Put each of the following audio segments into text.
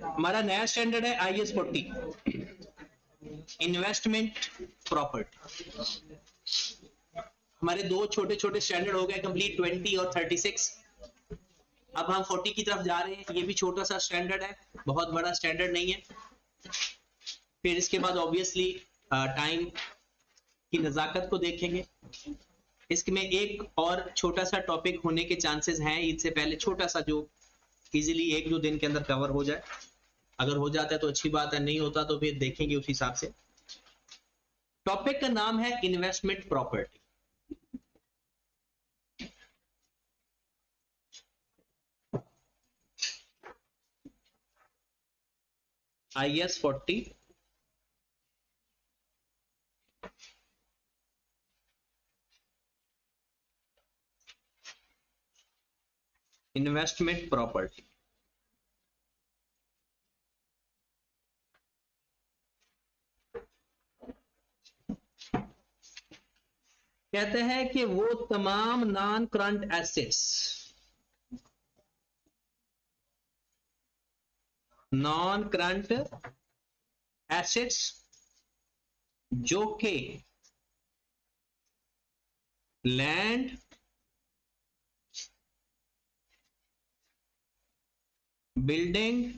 हमारा नया स्टैंडर्ड है IS 40, इन्वेस्टमेंट प्रॉपर्टी। हमारे दो छोटे छोटे स्टैंडर्ड हो गए कंप्लीट, 20 और 36। अब हम 40 की तरफ जा रहे हैं। ये भी छोटा सा स्टैंडर्ड है, बहुत बड़ा स्टैंडर्ड नहीं है। फिर इसके बाद ऑब्वियसली टाइम की नज़ाकत को देखेंगे। इसमें एक और छोटा सा टॉपिक होने के चांसेस हैं ईद से पहले, छोटा सा जो इजीली 1-2 दिन के अंदर कवर हो जाए। अगर हो जाता है तो अच्छी बात है, नहीं होता तो फिर देखेंगे उस हिसाब से। टॉपिक का नाम है investment property. IS 40 investment property. कहते हैं कि वो तमाम non current assets, non current assets जो कि लैंड, बिल्डिंग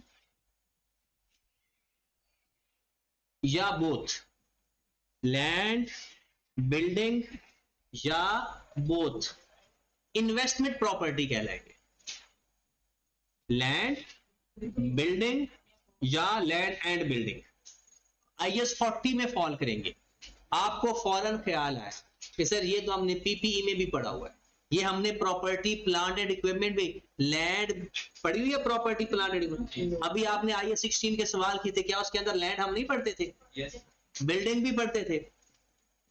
या बोथ, लैंड, बिल्डिंग या बोथ इन्वेस्टमेंट प्रॉपर्टी कहलाएंगे। लैंड, बिल्डिंग या लैंड एंड बिल्डिंग IS 40 में फॉल करेंगे। आपको फौरन ख्याल आए कि सर ये तो हमने PPE में भी पढ़ा हुआ है, ये हमने प्रॉपर्टी प्लांट एंड इक्विपमेंट में लैंड पढ़ी हुई है। प्रॉपर्टी प्लांट एंड इक्विपमेंट अभी आपने IS 16 के सवाल किए थे, क्या उसके अंदर लैंड हम नहीं पढ़ते थे? yes. बिल्डिंग भी पढ़ते थे।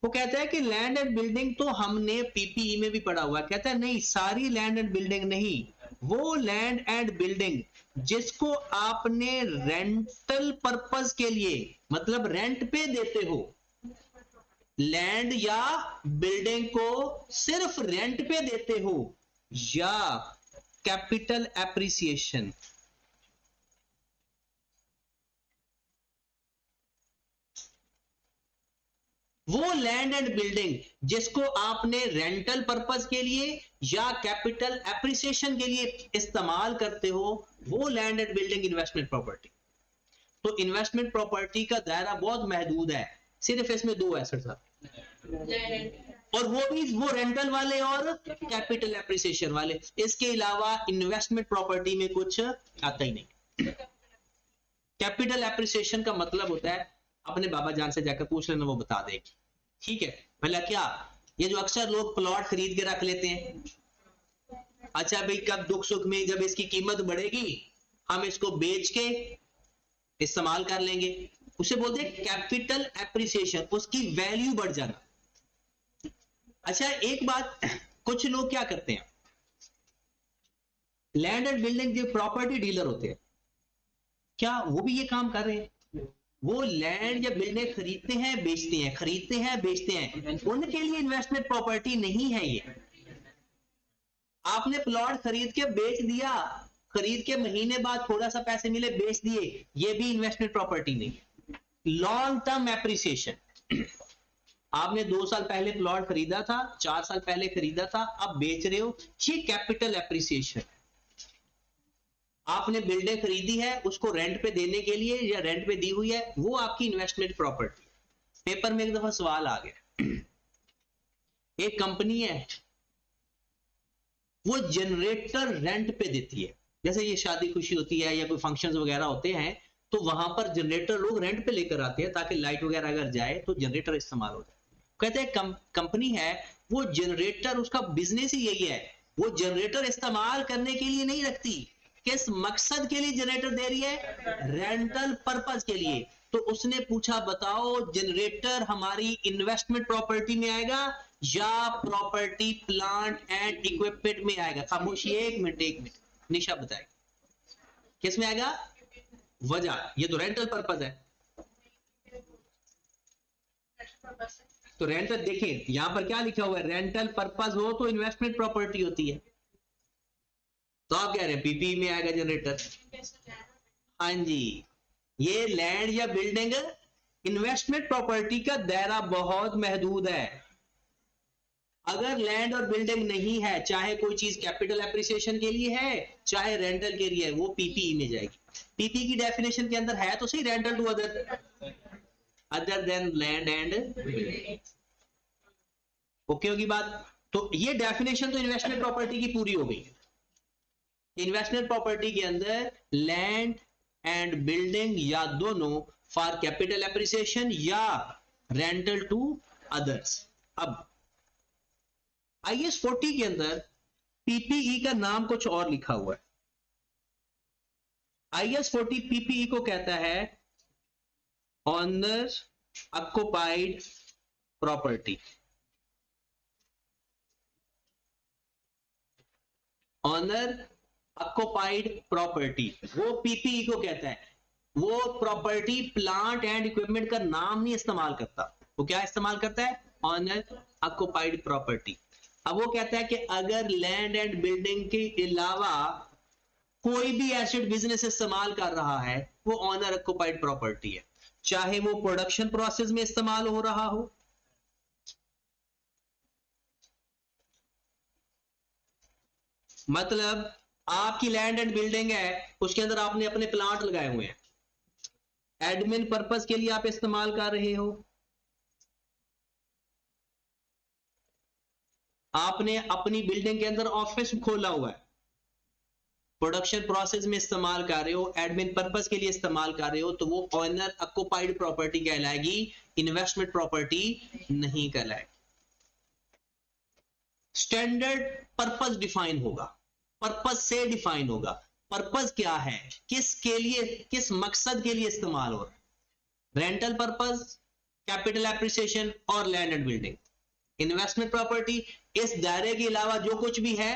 वो कहता है कि लैंड एंड बिल्डिंग तो हमने PPE में भी पढ़ा हुआ है। कहता है नहीं, सारी लैंड एंड बिल्डिंग नहीं, वो लैंड एंड बिल्डिंग जिसको आपने रेंटल पर्पस के लिए, मतलब रेंट पे देते हो, लैंड या बिल्डिंग को सिर्फ रेंट पे देते हो, या कैपिटल एप्रिसिएशन, वो लैंड एंड बिल्डिंग जिसको आपने रेंटल पर्पस के लिए या कैपिटल एप्रिसिएशन के लिए इस्तेमाल करते हो, वो land and building investment property. तो इन्वेस्टमेंट प्रॉपर्टी का दायरा बहुत महदूद है, सिर्फ इसमें दो एसेट्स हैं, और वो भी वो रेंटल वाले और कैपिटल एप्रिसिएशन वाले। इसके अलावा इन्वेस्टमेंट प्रॉपर्टी में कुछ आता ही नहीं। कैपिटल एप्रिसिएशन का मतलब होता है, अपने बाबा जान से जाकर पूछ लेना, वो बता देगी। ठीक है, भला क्या ये जो अक्सर लोग प्लॉट खरीद के रख लेते हैं, अच्छा भाई कब दुख सुख में जब इसकी कीमत बढ़ेगी हम इसको बेच के इस्तेमाल कर लेंगे, उसे बोलते हैं कैपिटल एप्रिसिएशन, उसकी वैल्यू बढ़ जाना। अच्छा एक बात, कुछ लोग क्या करते हैं, लैंड एंड बिल्डिंग जो प्रॉपर्टी डीलर होते हैं, क्या वो भी ये काम कर रहे हैं? वो लैंड या बिल्डिंग खरीदते हैं बेचते हैं, खरीदते हैं बेचते हैं, उनके लिए इन्वेस्टमेंट प्रॉपर्टी नहीं है ये। आपने प्लॉट खरीद के बेच दिया, खरीद के महीने बाद थोड़ा सा पैसे मिले बेच दिए, ये भी इन्वेस्टमेंट प्रॉपर्टी नहीं। लॉन्ग टर्म एप्रिसिएशन, आपने 2 साल पहले प्लॉट खरीदा था, 4 साल पहले खरीदा था, अब बेच रहे हो, ये कैपिटल एप्रिसिएशन। आपने बिल्डिंग खरीदी है, उसको रेंट पे देने के लिए या रेंट पे दी हुई है, वो आपकी इन्वेस्टमेंट प्रॉपर्टी। पेपर में एक दफा सवाल आ गया, एक कंपनी है वो जनरेटर रेंट पे देती है, जैसे ये शादी खुशी होती है या कोई फंक्शंस वगैरह होते हैं तो वहां पर जनरेटर लोग रेंट पे लेकर आते हैं ताकि लाइट वगैरह अगर जाए तो जनरेटर इस्तेमाल हो जाए। कहते हैं कंपनी है वो जनरेटर, उसका बिजनेस ही यही है, वो जनरेटर इस्तेमाल करने के लिए नहीं रखती। किस मकसद के लिए जनरेटर दे रही है? रेंटल पर्पस के लिए। तो उसने पूछा बताओ जनरेटर हमारी इन्वेस्टमेंट प्रॉपर्टी में आएगा या प्रॉपर्टी प्लांट एंड इक्विपमेंट में आएगा? खामोशी, एक मिनट निशा बताएगी किस में आएगा? वजह, ये तो रेंटल पर्पस है। तो रेंटल देखें यहां पर क्या लिखा हुआ है, रेंटल पर्पस हो तो इन्वेस्टमेंट प्रॉपर्टी होती है। तो आप कह रहे हैं पीपी में आएगा जनरेटर। हाँ जी, ये लैंड या बिल्डिंग इन्वेस्टमेंट प्रॉपर्टी का दायरा बहुत महदूद है। अगर लैंड और बिल्डिंग नहीं है, चाहे कोई चीज कैपिटल एप्रिसिएशन के लिए है चाहे रेंटल के लिए है, वो पीपीई में जाएगी। पीपी की डेफिनेशन के अंदर है तो सही, rental to other than land and building. Okay होगी बात। तो ये डेफिनेशन तो इन्वेस्टमेंट प्रॉपर्टी की पूरी हो गई। इन्वेस्टमेंट प्रॉपर्टी के अंदर लैंड एंड बिल्डिंग या दोनों फॉर कैपिटल एप्रिसिएशन या रेंटल टू अदर्स। अब IS 40 के अंदर पीपीई का नाम कुछ और लिखा हुआ है। IS 40 पीपीई को कहता है owner occupied property. Owner occupied property वो पीपीई को कहता है। वो प्रॉपर्टी प्लांट एंड इक्विपमेंट का नाम नहीं इस्तेमाल करता, वो क्या इस्तेमाल करता है, ऑनर ऑक्युपाइड प्रॉपर्टी। अब वो कहता है कि अगर लैंड एंड बिल्डिंग के अलावा कोई भी एसेट बिजनेस इस्तेमाल कर रहा है वो ऑनर ऑक्युपाइड प्रॉपर्टी है, चाहे वो प्रोडक्शन प्रोसेस में इस्तेमाल हो रहा हो, मतलब आपकी लैंड एंड बिल्डिंग है उसके अंदर आपने अपने प्लांट लगाए हुए हैं, एडमिन पर्पस के लिए आप इस्तेमाल कर रहे हो, आपने अपनी बिल्डिंग के अंदर ऑफिस खोला हुआ है, प्रोडक्शन प्रोसेस में इस्तेमाल कर रहे हो, एडमिन पर्पस के लिए इस्तेमाल कर रहे हो, तो वो ऑनर ऑक्युपाइड प्रॉपर्टी कहलाएगी, इन्वेस्टमेंट प्रॉपर्टी नहीं कहलाएगी। स्टैंडर्ड पर्पस डिफाइन होगा, पर्पस से डिफाइन होगा। पर्पस क्या है, किसके लिए, किस मकसद के लिए इस्तेमाल हो रहा है, रेंटल पर्पस, कैपिटल एप्रिसिएशन और land and building. Investment property इस दायरे के अलावा जो कुछ भी है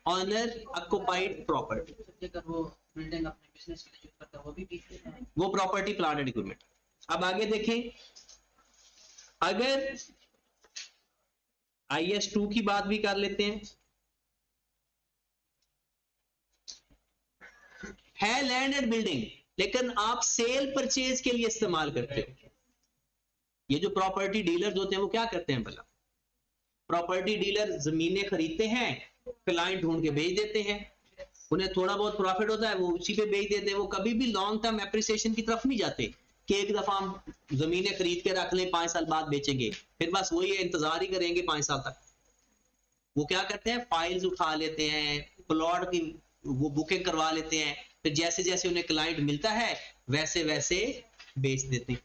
ऑनर ऑक्युपाइड प्रॉपर्टी। वो बिल्डिंग अपने बिजनेस के लिए यूज करता है वो भी पीपीई है, वो प्रॉपर्टी प्लांट एंड इक्विपमेंट। अब आगे देखें, अगर IS 2 की बात भी कर लेते हैं, है लैंड एंड बिल्डिंग लेकिन आप सेल परचेज के लिए इस्तेमाल करते हो। ये जो प्रॉपर्टी डीलर्स होते हैं वो क्या करते हैं, भला प्रॉपर्टी डीलर जमीनें खरीदते हैं, क्लाइंट ढूंढ के बेच देते हैं, उन्हें थोड़ा बहुत प्रॉफिट होता है वो उसी पे बेच देते हैं। वो कभी भी लॉन्ग टर्म एप्रिसिएशन की तरफ नहीं जाते कि एक दफा हम जमीनें खरीद के रख लें 5 साल बाद बेचेंगे, फिर बस वही इंतजार ही करेंगे 5 साल तक। वो क्या करते हैं, फाइल्स उठा लेते हैं, प्लॉट की वो बुकिंग करवा लेते हैं, फिर जैसे जैसे उन्हें क्लाइंट मिलता है वैसे वैसे बेच देते हैं।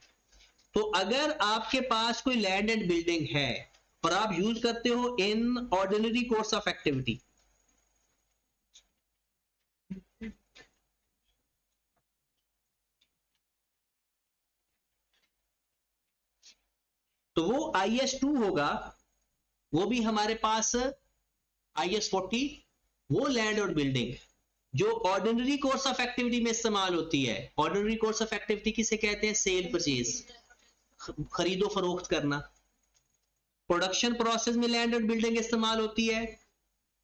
तो अगर आपके पास कोई लैंड एंड बिल्डिंग है और आप यूज करते हो in ordinary course of activity, तो वो IS 2 होगा। वो भी हमारे पास IS 40 वो लैंड और बिल्डिंग जो ऑर्डिनरी कोर्स ऑफ एक्टिविटी में इस्तेमाल होती है। ऑर्डिनरी कोर्स ऑफ एक्टिविटी किसे कहते हैं, सेल परचेज, खरीदो फरोख्त करना। प्रोडक्शन प्रोसेस में लैंड और बिल्डिंग इस्तेमाल होती है,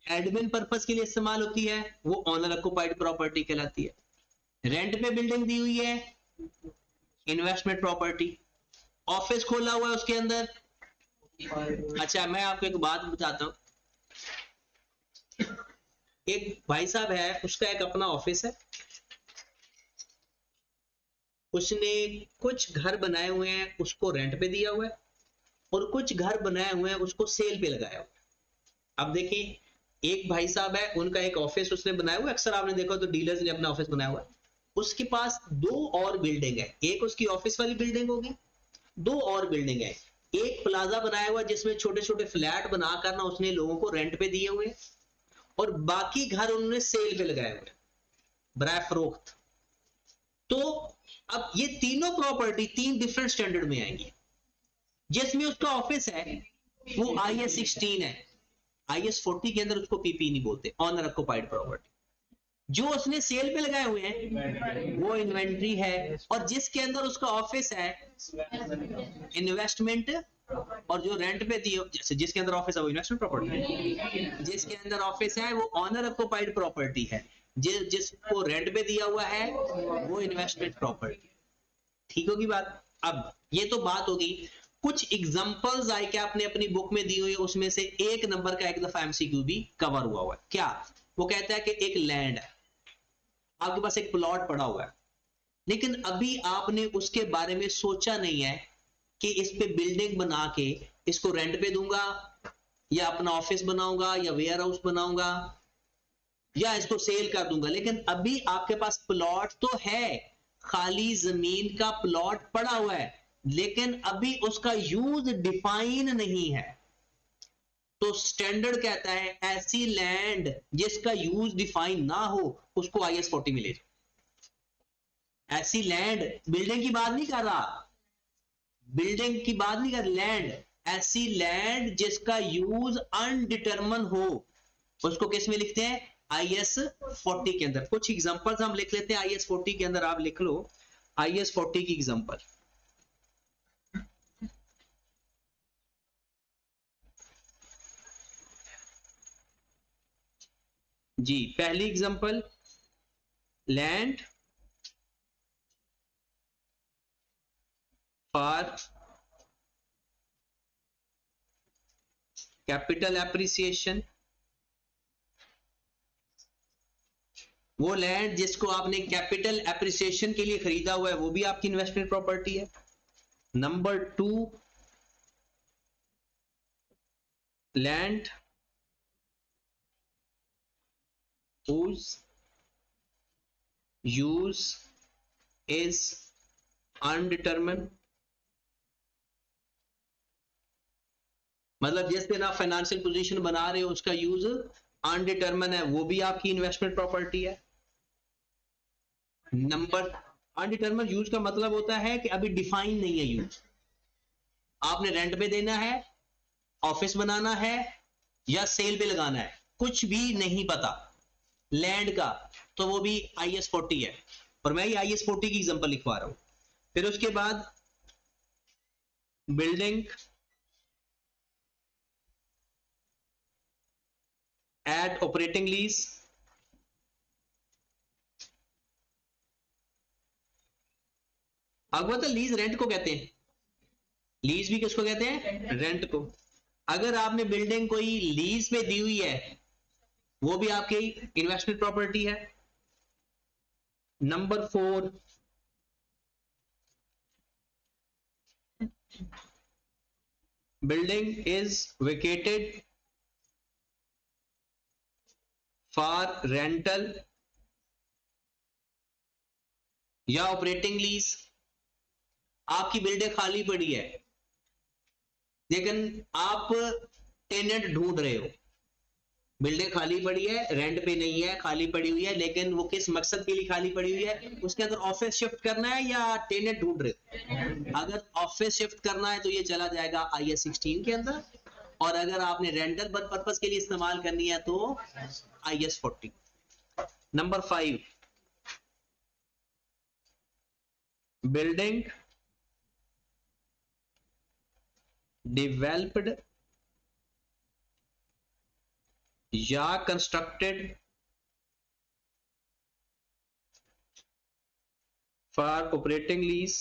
एडमिन पर्पस के लिए इस्तेमाल होती है, वो ऑनर ऑक्युपाइड प्रॉपर्टी कहलाती है। रेंट पे बिल्डिंग दी हुई है, इन्वेस्टमेंट प्रॉपर्टी। ऑफिस खोला हुआ है उसके अंदर। अच्छा मैं आपको एक बात बताता हूं, एक भाई साहब है उसका एक अपना ऑफिस है, उसने कुछ घर बनाए हुए हैं उसको रेंट पे दिया हुआ है और कुछ घर बनाए हुए हैं उसको सेल पे लगाया हुआ है। अब देखिए एक भाई साहब है उनका एक ऑफिस उसने बनाया हुआ है, अक्सर आपने देखा तो डीलर्स ने अपना ऑफिस बनाया हुआ है, उसके पास 2 और बिल्डिंग है, एक उसकी ऑफिस वाली बिल्डिंग होगी, 2 और बिल्डिंग है, एक प्लाजा बनाया हुआ जिसमें छोटे छोटे फ्लैट बनाकर ना उसने लोगों को रेंट पे दिए हुए और बाकी घर उन्होंने सेल पे लगाए हुए बराए फरोख्त। तो अब ये तीनों प्रॉपर्टी 3 डिफरेंट स्टैंडर्ड में आएंगी। जिसमें उसका ऑफिस है वो IS 16 है, IS 40 के अंदर उसको पीपी नहीं बोलते, ऑनर ऑक्युपाइड प्रॉपर्टी। जो उसने सेल पे लगाए हुए हैं वो इन्वेंट्री है और जिसके अंदर उसका ऑफिस है इन्वेस्टमेंट और जो रेंट पे दी हो, जैसे जिसके अंदर ऑफिस है वो इन्वेस्टमेंट प्रॉपर्टी है, जिसके अंदर ऑफिस है वो ऑनर ऑक्युपाइड प्रॉपर्टी है, जिसको रेंट पे दिया हुआ है वो इन्वेस्टमेंट प्रॉपर्टी। ठीक होगी बात। अब ये तो बात होगी, कुछ एग्जांपल्स आए क्या आपने अपनी बुक में दी हुई है, उसमें से एक नंबर का एक दफा एमसीक्यू भी कवर हुआ है। क्या वो कहता है कि एक लैंड है, आपके पास एक प्लॉट पड़ा हुआ है, लेकिन अभी आपने उसके बारे में सोचा नहीं है कि इस पे बिल्डिंग बना के इसको रेंट पे दूंगा, या अपना ऑफिस बनाऊंगा, या वेयर हाउस बनाऊंगा, या इसको सेल कर दूंगा। लेकिन अभी आपके पास प्लॉट तो है, खाली जमीन का प्लॉट पड़ा हुआ है, लेकिन अभी उसका यूज डिफाइन नहीं है। तो स्टैंडर्ड कहता है ऐसी लैंड जिसका यूज डिफाइन ना हो उसको IS 40 मिले। ऐसी लैंड, बिल्डिंग की बात नहीं कर रहा, बिल्डिंग की बात नहीं कर, लैंड, ऐसी लैंड जिसका यूज अनडिटरमन हो उसको किस में लिखते हैं, IS 40 के अंदर। कुछ एग्जांपल्स हम लिख लेते हैं IS 40 के अंदर, आप लिख लो IS 40 की एग्जांपल। जी पहली example, land for capital appreciation, वो लैंड जिसको आपने कैपिटल एप्रिसिएशन के लिए खरीदा हुआ है वो भी आपकी इन्वेस्टमेंट प्रॉपर्टी है। Number 2, land whose use is undetermined, मतलब जिस दिन आप फाइनेंशियल पोजीशन बना रहे हो उसका यूज अनडिटरमिन है, वो भी आपकी इन्वेस्टमेंट प्रॉपर्टी है। नंबर, अनडिटरमिन यूज का मतलब होता है कि अभी डिफाइन नहीं है यूज, आपने रेंट पे देना है, ऑफिस बनाना है, या सेल पे लगाना है, कुछ भी नहीं पता लैंड का, तो वो भी IS 40 है। और मैं ये IS 40 की एग्जांपल लिखवा रहा हूं। फिर उसके बाद बिल्डिंग एट ऑपरेटिंग लीज, अब तो लीज रेंट को कहते हैं, लीज भी किसको कहते हैं, रेंट को। अगर आपने बिल्डिंग कोई लीज पे दी हुई है वो भी आपकी इन्वेस्टमेंट प्रॉपर्टी है। Number 4, building is vacated for rental या ऑपरेटिंग लीज, आपकी बिल्डिंग खाली पड़ी है लेकिन आप टेनेंट ढूंढ रहे हो, बिल्डिंग खाली पड़ी है, रेंट पे नहीं है, खाली पड़ी हुई है, लेकिन वो किस मकसद के लिए खाली पड़ी हुई है, उसके अंदर ऑफिस शिफ्ट करना है या टेनेंट ढूंढ रहे हो। अगर ऑफिस शिफ्ट करना है तो ये चला जाएगा IS 16 के अंदर, और अगर आपने रेंटल पर्पस के लिए इस्तेमाल करनी है तो IS 40। नंबर 5, बिल्डिंग डेवलप्ड या constructed for operating lease,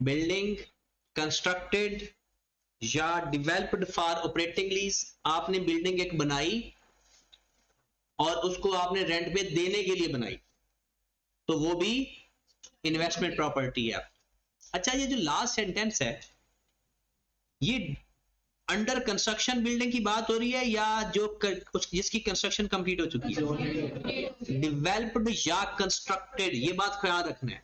building constructed या डेवलप्ड फॉर ऑपरेटिंग लीज, आपने बिल्डिंग एक बनाई और उसको आपने रेंट पे देने के लिए बनाई, तो वो भी इन्वेस्टमेंट प्रॉपर्टी है। अच्छा, ये जो लास्ट सेंटेंस है ये अंडर कंस्ट्रक्शन बिल्डिंग की बात हो रही है या जो जिसकी कंस्ट्रक्शन कंप्लीट हो चुकी है, डेवलप्ड या कंस्ट्रक्टेड, ये बात ख्याल रखना है।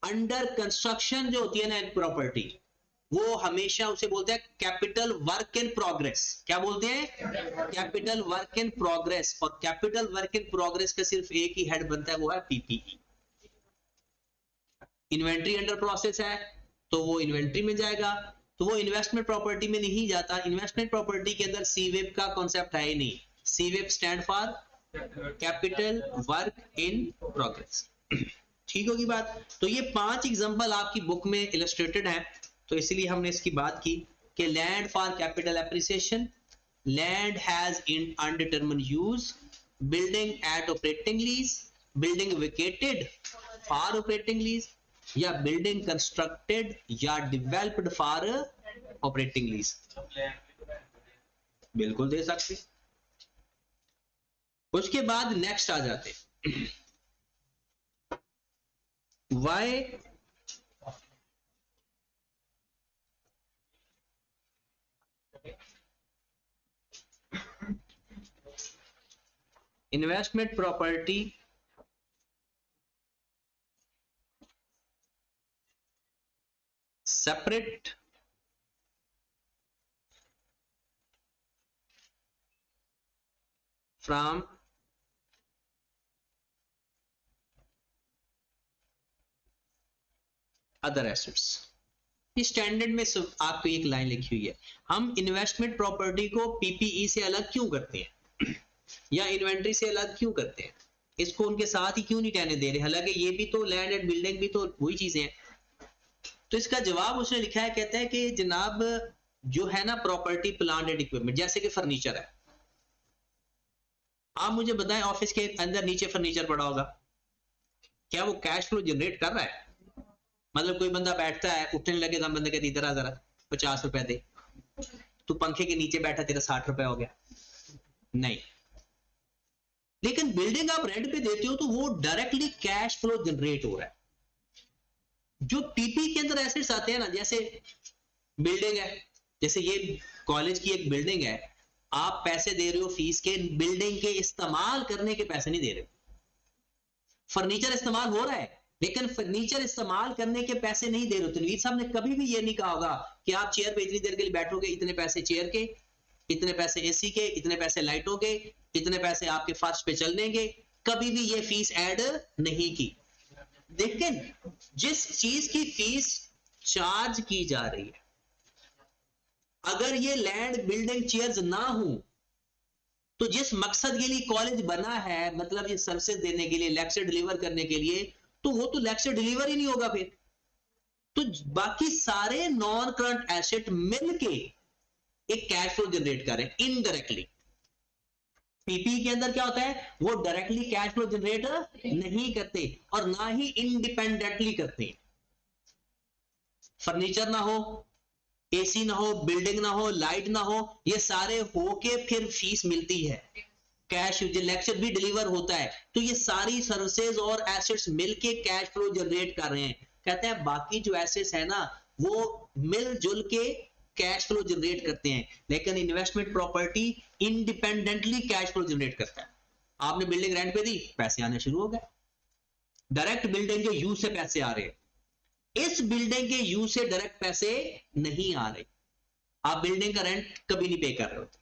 अंडर कंस्ट्रक्शन जो होती है ना प्रॉपर्टी, वो हमेशा उसे बोलते हैं कैपिटल वर्क इन प्रोग्रेस। क्या बोलते हैं, कैपिटल वर्क इन प्रोग्रेस। और कैपिटल वर्क इन प्रोग्रेस का सिर्फ एक ही हेड बनता है, वो है PPE। इन्वेंट्री अंडर प्रोसेस है तो वो इन्वेंट्री में जाएगा, तो वो इन्वेस्टमेंट प्रॉपर्टी में नहीं जाता। इन्वेस्टमेंट प्रॉपर्टी के अंदर CWIP का कॉन्सेप्ट है ही नहीं। CWIP stand for capital work in progress. ठीक होगी बात। तो ये 5 एग्जांपल आपकी बुक में इलस्ट्रेटेड हैं, तो इसलिए हमने इसकी बात की कि land for capital appreciation, land has in undetermined use, building at operating lease, building vacated for operating lease, या बिल्डिंग कंस्ट्रक्टेड या डेवलप्ड फॉर ऑपरेटिंग लीज। बिल्कुल दे सकते। उसके बाद नेक्स्ट आ जाते why investment property separate from other assets. इस स्टैंडर्ड में आपको एक लाइन लिखी हुई है, हम इन्वेस्टमेंट प्रॉपर्टी को पीपीई से अलग क्यों करते हैं या इन्वेंट्री से अलग क्यों करते हैं, इसको उनके साथ ही क्यों नहीं कहने दे रहे, हालांकि ये भी तो लैंड एंड बिल्डिंग भी तो वही चीजें हैं। तो इसका जवाब उसने लिखा है, कहता है कि जनाब जो है ना प्रॉपर्टी प्लांट एंड इक्विपमेंट, जैसे कि फर्नीचर है, आप मुझे बताएं ऑफिस के अंदर नीचे फर्नीचर पड़ा होगा, क्या वो कैश फ्लो जनरेट कर रहा है? मतलब कोई बंदा बैठता है, उठने लगे तो हम बंदे कहते इधर आ जरा 50 रुपए दे, तू पंखे के नीचे बैठा तेरा 60 रुपए हो गया, नहीं। लेकिन बिल्डिंग आप रेंट पे देते हो तो वो डायरेक्टली कैश फ्लो जनरेट हो रहा है। जो पीपी के अंदर एसेट्स आते हैं ना, जैसे बिल्डिंग है, जैसे ये कॉलेज की एक बिल्डिंग है, आप पैसे दे रहे हो फीस के, बिल्डिंग के इस्तेमाल करने के पैसे नहीं दे रहे हो। फर्नीचर इस्तेमाल हो रहा है लेकिन फर्नीचर इस्तेमाल करने के पैसे नहीं दे रहे हो। तनवीर साहब ने कभी भी ये नहीं कहा होगा कि आप चेयर पे इतनी देर के लिए बैठोगे, इतने पैसे चेयर के, इतने पैसे एसी के, इतने पैसे लाइटों के, इतने पैसे आपके फर्श पे चलने के, कभी भी ये फीस ऐड नहीं की। लेकिन जिस चीज की फीस चार्ज की जा रही है, अगर ये लैंड बिल्डिंग चेयर्स ना हो, तो जिस मकसद के लिए कॉलेज बना है, मतलब ये सर्विसेज देने के लिए, लेक्चर डिलीवर करने के लिए, तो वो तो लेक्चर डिलीवर ही नहीं होगा फिर। तो बाकी सारे नॉन करंट एसेट मिलके एक कैश फ्लो जनरेट करें इनडायरेक्टली। पीपी के अंदर क्या होता है, वो डायरेक्टली कैश फ्लो जनरेट नहीं करते और ना ही इंडिपेंडेंटली करते। फर्नीचर ना हो, एसी ना हो, बिल्डिंग ना हो, लाइट ना हो, ये सारे होके फिर फीस मिलती है, कैश लेक्चर भी डिलीवर होता है, तो ये सारी सर्विसेज और एसेट्स मिलके कैश फ्लो जनरेट कर रहे हैं। कहते हैं बाकी जो एसेट्स है ना वो मिलजुल के कैश फ्लो जनरेट करते हैं, लेकिन investment property independently cash flow generate करता है। आपने बिल्डिंग रेंट पे दी, पैसे आने शुरू हो गए, डायरेक्ट बिल्डिंग के यूज से पैसे आ रहे हैं। इस बिल्डिंग के यूज से डायरेक्ट पैसे नहीं आ रहे, आप बिल्डिंग का रेंट कभी नहीं पे कर रहे होते।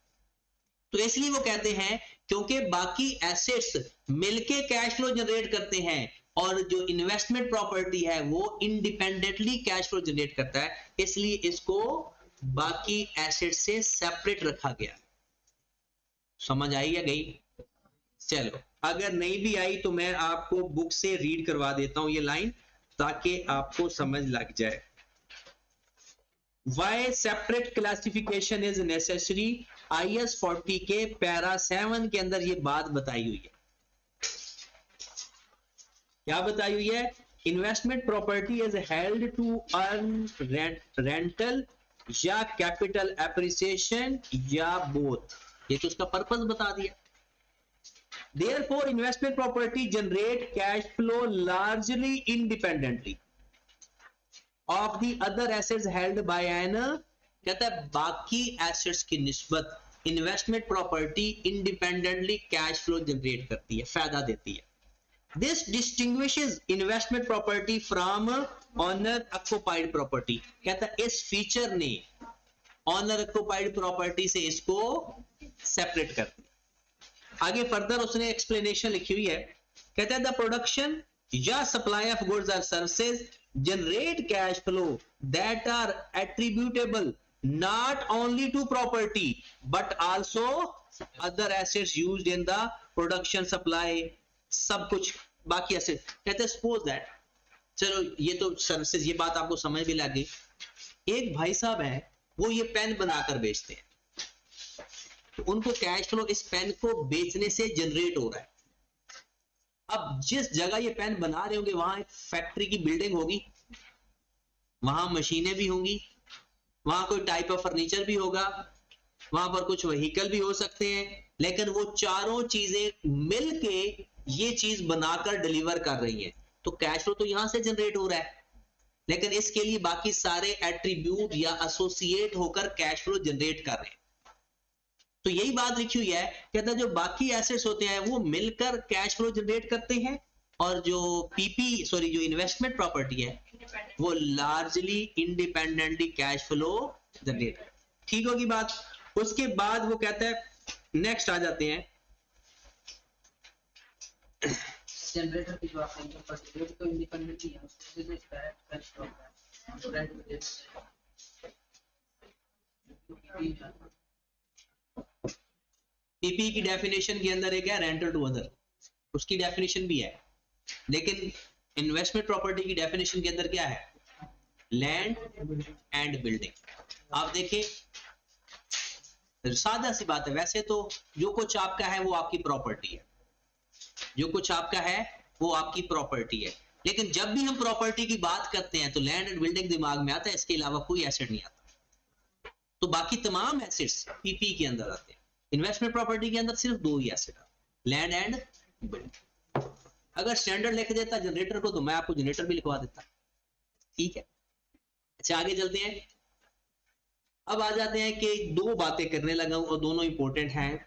तो इसलिए वो कहते हैं क्योंकि बाकी एसेट्स मिलके कैश फ्लो जनरेट करते हैं और जो इन्वेस्टमेंट प्रॉपर्टी है वो इंडिपेंडेंटली कैश फ्लो जनरेट करता है, इसलिए इसको बाकी एसेट से सेपरेट रखा गया। समझ आई या गई? चलो, अगर नहीं भी आई तो मैं आपको बुक से रीड करवा देता हूं ये लाइन, ताकि आपको समझ लग जाए। Why separate classification is necessary? IS 40 के पैरा 7 के अंदर ये बात बताई हुई है। क्या बताई हुई है? Investment property is held to earn rental या कैपिटल एप्रिसिएशन या बोथ। ये तो उसका पर्पस बता दिया। Therefore, investment property generate cash flow largely independently of the other assets held by an, कहता है बाकी एसेट्स की निस्बत investment property independently cash flow generate करती है, फायदा देती है। This distinguishes investment property from owner occupied property. कहता है इस फीचर ने ऑनर ऑक्युपाइड प्रॉपर्टी से इसको सेपरेट कर दिया। आगे फर्दर उसने एक्सप्लेनेशन लिखी हुई है, कहता है द प्रोडक्शन या सप्लाई ऑफ गुड्स और services generate cash flow that are attributable not only to property but also other assets used in the production supply। सब कुछ बाकी एसेट, कहते हैं सपोज दैट, चलो ये तो सर्विसेज, ये बात आपको समझ भी लग गई। एक भाई साहब है, वो ये पेन बनाकर बेचते हैं, तो उनको कैश फ्लो इस पेन को बेचने से जनरेट हो रहा है। अब जिस जगह ये पेन बना रहे होंगे वहां एक फैक्ट्री की बिल्डिंग होगी, वहां मशीनें भी होंगी, वहां कोई टाइप ऑफ फर्नीचर भी होगा, वहां पर कुछ व्हीकल भी हो सकते हैं, लेकिन वो चारों चीजें मिलके ये चीज बनाकर डिलीवर कर रही हैं, तो कैश फ्लो तो यहां से जनरेट हो रहा है, लेकिन इसके लिए बाकी सारे एट्रीब्यूट या एसोसिएट होकर कैश फ्लो जनरेट कर रहे हैं। तो यही बात लिखी हुई है, कहता है जो बाकी एसेट्स होते हैं वो मिलकर कैश फ्लो जनरेट करते हैं, और जो जो इन्वेस्टमेंट प्रॉपर्टी है वो largely independently cash flow generate करते हैं। ठीक होगी बात। उसके बाद वो कहता है, नेक्स्ट आ जाते हैं, जनरेटर की जो आप पर्टिकुलर तो इंडिपेंडेंट ही है, उससे जो डायरेक्ट कैश फ्लो है तो रेंट में पीपी की डेफिनेशन के अंदर एक है रेंटल टू अदर, उसकी डेफिनेशन भी है, लेकिन इन्वेस्टमेंट प्रॉपर्टी की डेफिनेशन के अंदर क्या है, लैंड एंड बिल्डिंग। आप देखिए सादा सी बात है, वैसे तो जो कुछ आपका है वो आपकी प्रॉपर्टी है, जो कुछ आपका है वो आपकी प्रॉपर्टी है, लेकिन जब भी हम प्रॉपर्टी की बात करते हैं तो लैंड एंड बिल्डिंग दिमाग में आता है, इसके अलावा कोई एसेट नहीं आता। तो बाकी तमाम एसेट्स पीपी के अंदर आते हैं, इन्वेस्टमेंट प्रॉपर्टी के अंदर सिर्फ दो ही एसेट आते, लैंड एंड बिल्डिंग। अगर स्टैंडर्ड लिख देता जनरेटर को तो मैं आपको जनरेटर भी लिखवा देता। ठीक है, अच्छा आगे चलते हैं। अब आ जाते हैं कि दो बातें करने लगा हूं और दोनों इंपॉर्टेंट हैं।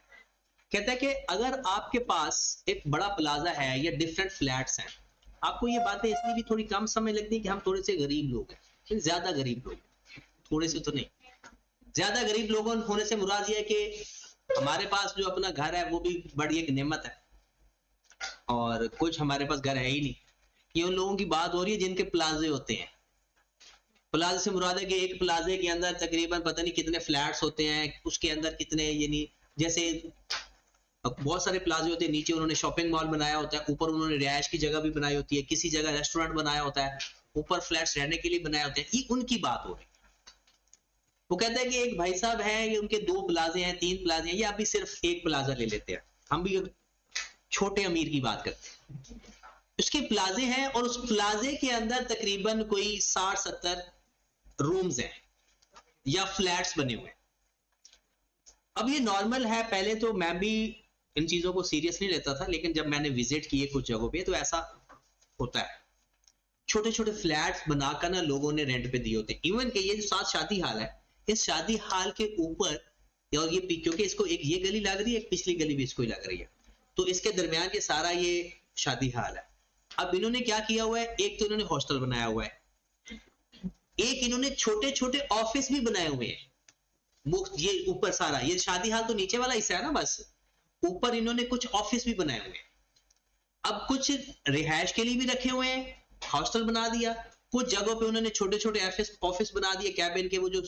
कहता है कि अगर आपके पास एक बड़ा प्लाजा है या डिफरेंट फ्लैट्स हैं, आपको ये बातें इसलिए भी थोड़ी कम समय लगती है कि हम थोड़े से गरीब लोग हैं, ज्यादा गरीब लोग, थोड़े से तो नहीं, ज्यादा गरीब लोगों होने से मुराद ये है कि हमारे पास जो अपना घर है वो भी बड़ी एक नेमत है, और कुछ हमारे पास घर है ही नहीं। ये उन लोगों की बात हो रही है जिनके प्लाजे होते हैं। प्लाजे से मुराद है कि एक प्लाजे के अंदर तकरीबन पता नहीं कितने फ्लैट्स होते हैं, उसके अंदर कितने, यानी जैसे बहुत सारे प्लाजे होते हैं, नीचे उन्होंने शॉपिंग मॉल बनाया होता है, ऊपर उन्होंने रिहायश की जगह भी बनाई होती है, किसी जगह रेस्टोरेंट बनाया होता है, ऊपर फ्लैट्स रहने के लिए बनाए होते हैं, ये उनकी बात हो रही है। वो कहता है कि एक भाई साहब है, ये उनके दो प्लाजे हैं, तीन प्लाजे हैं, या अभी सिर्फ एक प्लाजा ले लेते हैं, हम भी छोटे अमीर की बात करते हैं। उसके प्लाजे हैं और उस प्लाजे के अंदर तकरीबन कोई 60-70 रूम्स हैं या फ्लैट्स बने हुए हैं। अब ये नॉर्मल है, पहले तो मैं भी इन चीजों को सीरियस नहीं लेता था, लेकिन जब मैंने विजिट किए कुछ जगहों पे तो ऐसा होता है, छोटे छोटे फ्लैट्स बनाकर ना लोगों ने रेंट पे दिए होते हैं। इवन कि ये जो साथ शादी हाल है, इस शादी हाल के ऊपर, और ये क्योंकि इसको एक ये गली लग रही है, एक पिछली गली भी इसको ही लग रही है, तो इसके दरमियान ये सारा ये शादी हाल है। अब इन्होंने क्या किया हुआ है, एक तो इन्होंने हॉस्टल बनाया हुआ है, एक इन्होंने छोटे छोटे ऑफिस भी बनाए हुए हैं। ये ऊपर सारा ये शादी हाल तो नीचे वाला हिस्सा है ना, बस ऊपर इन्होंने कुछ ऑफिस भी बनाए हुए हैं। अब कुछ रिहायश के लिए भी रखे हुए हैं, हॉस्टल बना दिया, कुछ जगहों पे उन्होंने छोटे छोटे ऑफिस बना दिए, कैबिन के, वो जो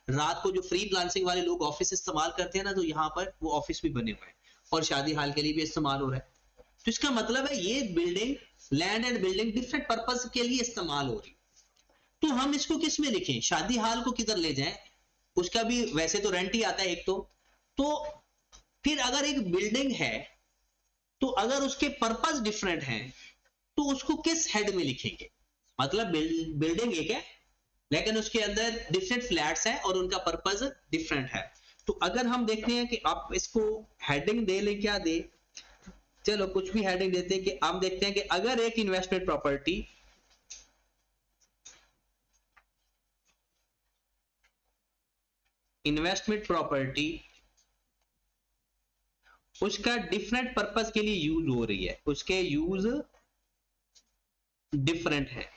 रात को जो फ्री लांसिंग वाले लोग ऑफिस इस्तेमाल करते हैं ना, तो यहाँ पर वो ऑफिस भी बने हुए हैं और शादी हाल के लिए भी इस्तेमाल हो रहा है। तो इसका मतलब है ये building, land and building different purpose के लिए इस्तेमाल हो रही। तो हम इसको किस में लिखें, शादी हाल को किधर ले जाएं, उसका भी वैसे तो रेंट ही आता है एक तो फिर अगर एक बिल्डिंग है तो अगर उसके पर्पस डिफरेंट हैं तो उसको किस हेड में लिखेंगे, मतलब बिल्डिंग एक है लेकिन उसके अंदर डिफरेंट फ्लैट्स हैं और उनका पर्पस डिफरेंट है। तो अगर हम देखते हैं कि आप इसको हेडिंग दे लें, क्या दे, चलो कुछ भी हेडिंग देते हैं, कि हम देखते हैं कि अगर एक इन्वेस्टमेंट प्रॉपर्टी उसका डिफरेंट पर्पस के लिए यूज हो रही है, उसके यूज डिफरेंट है,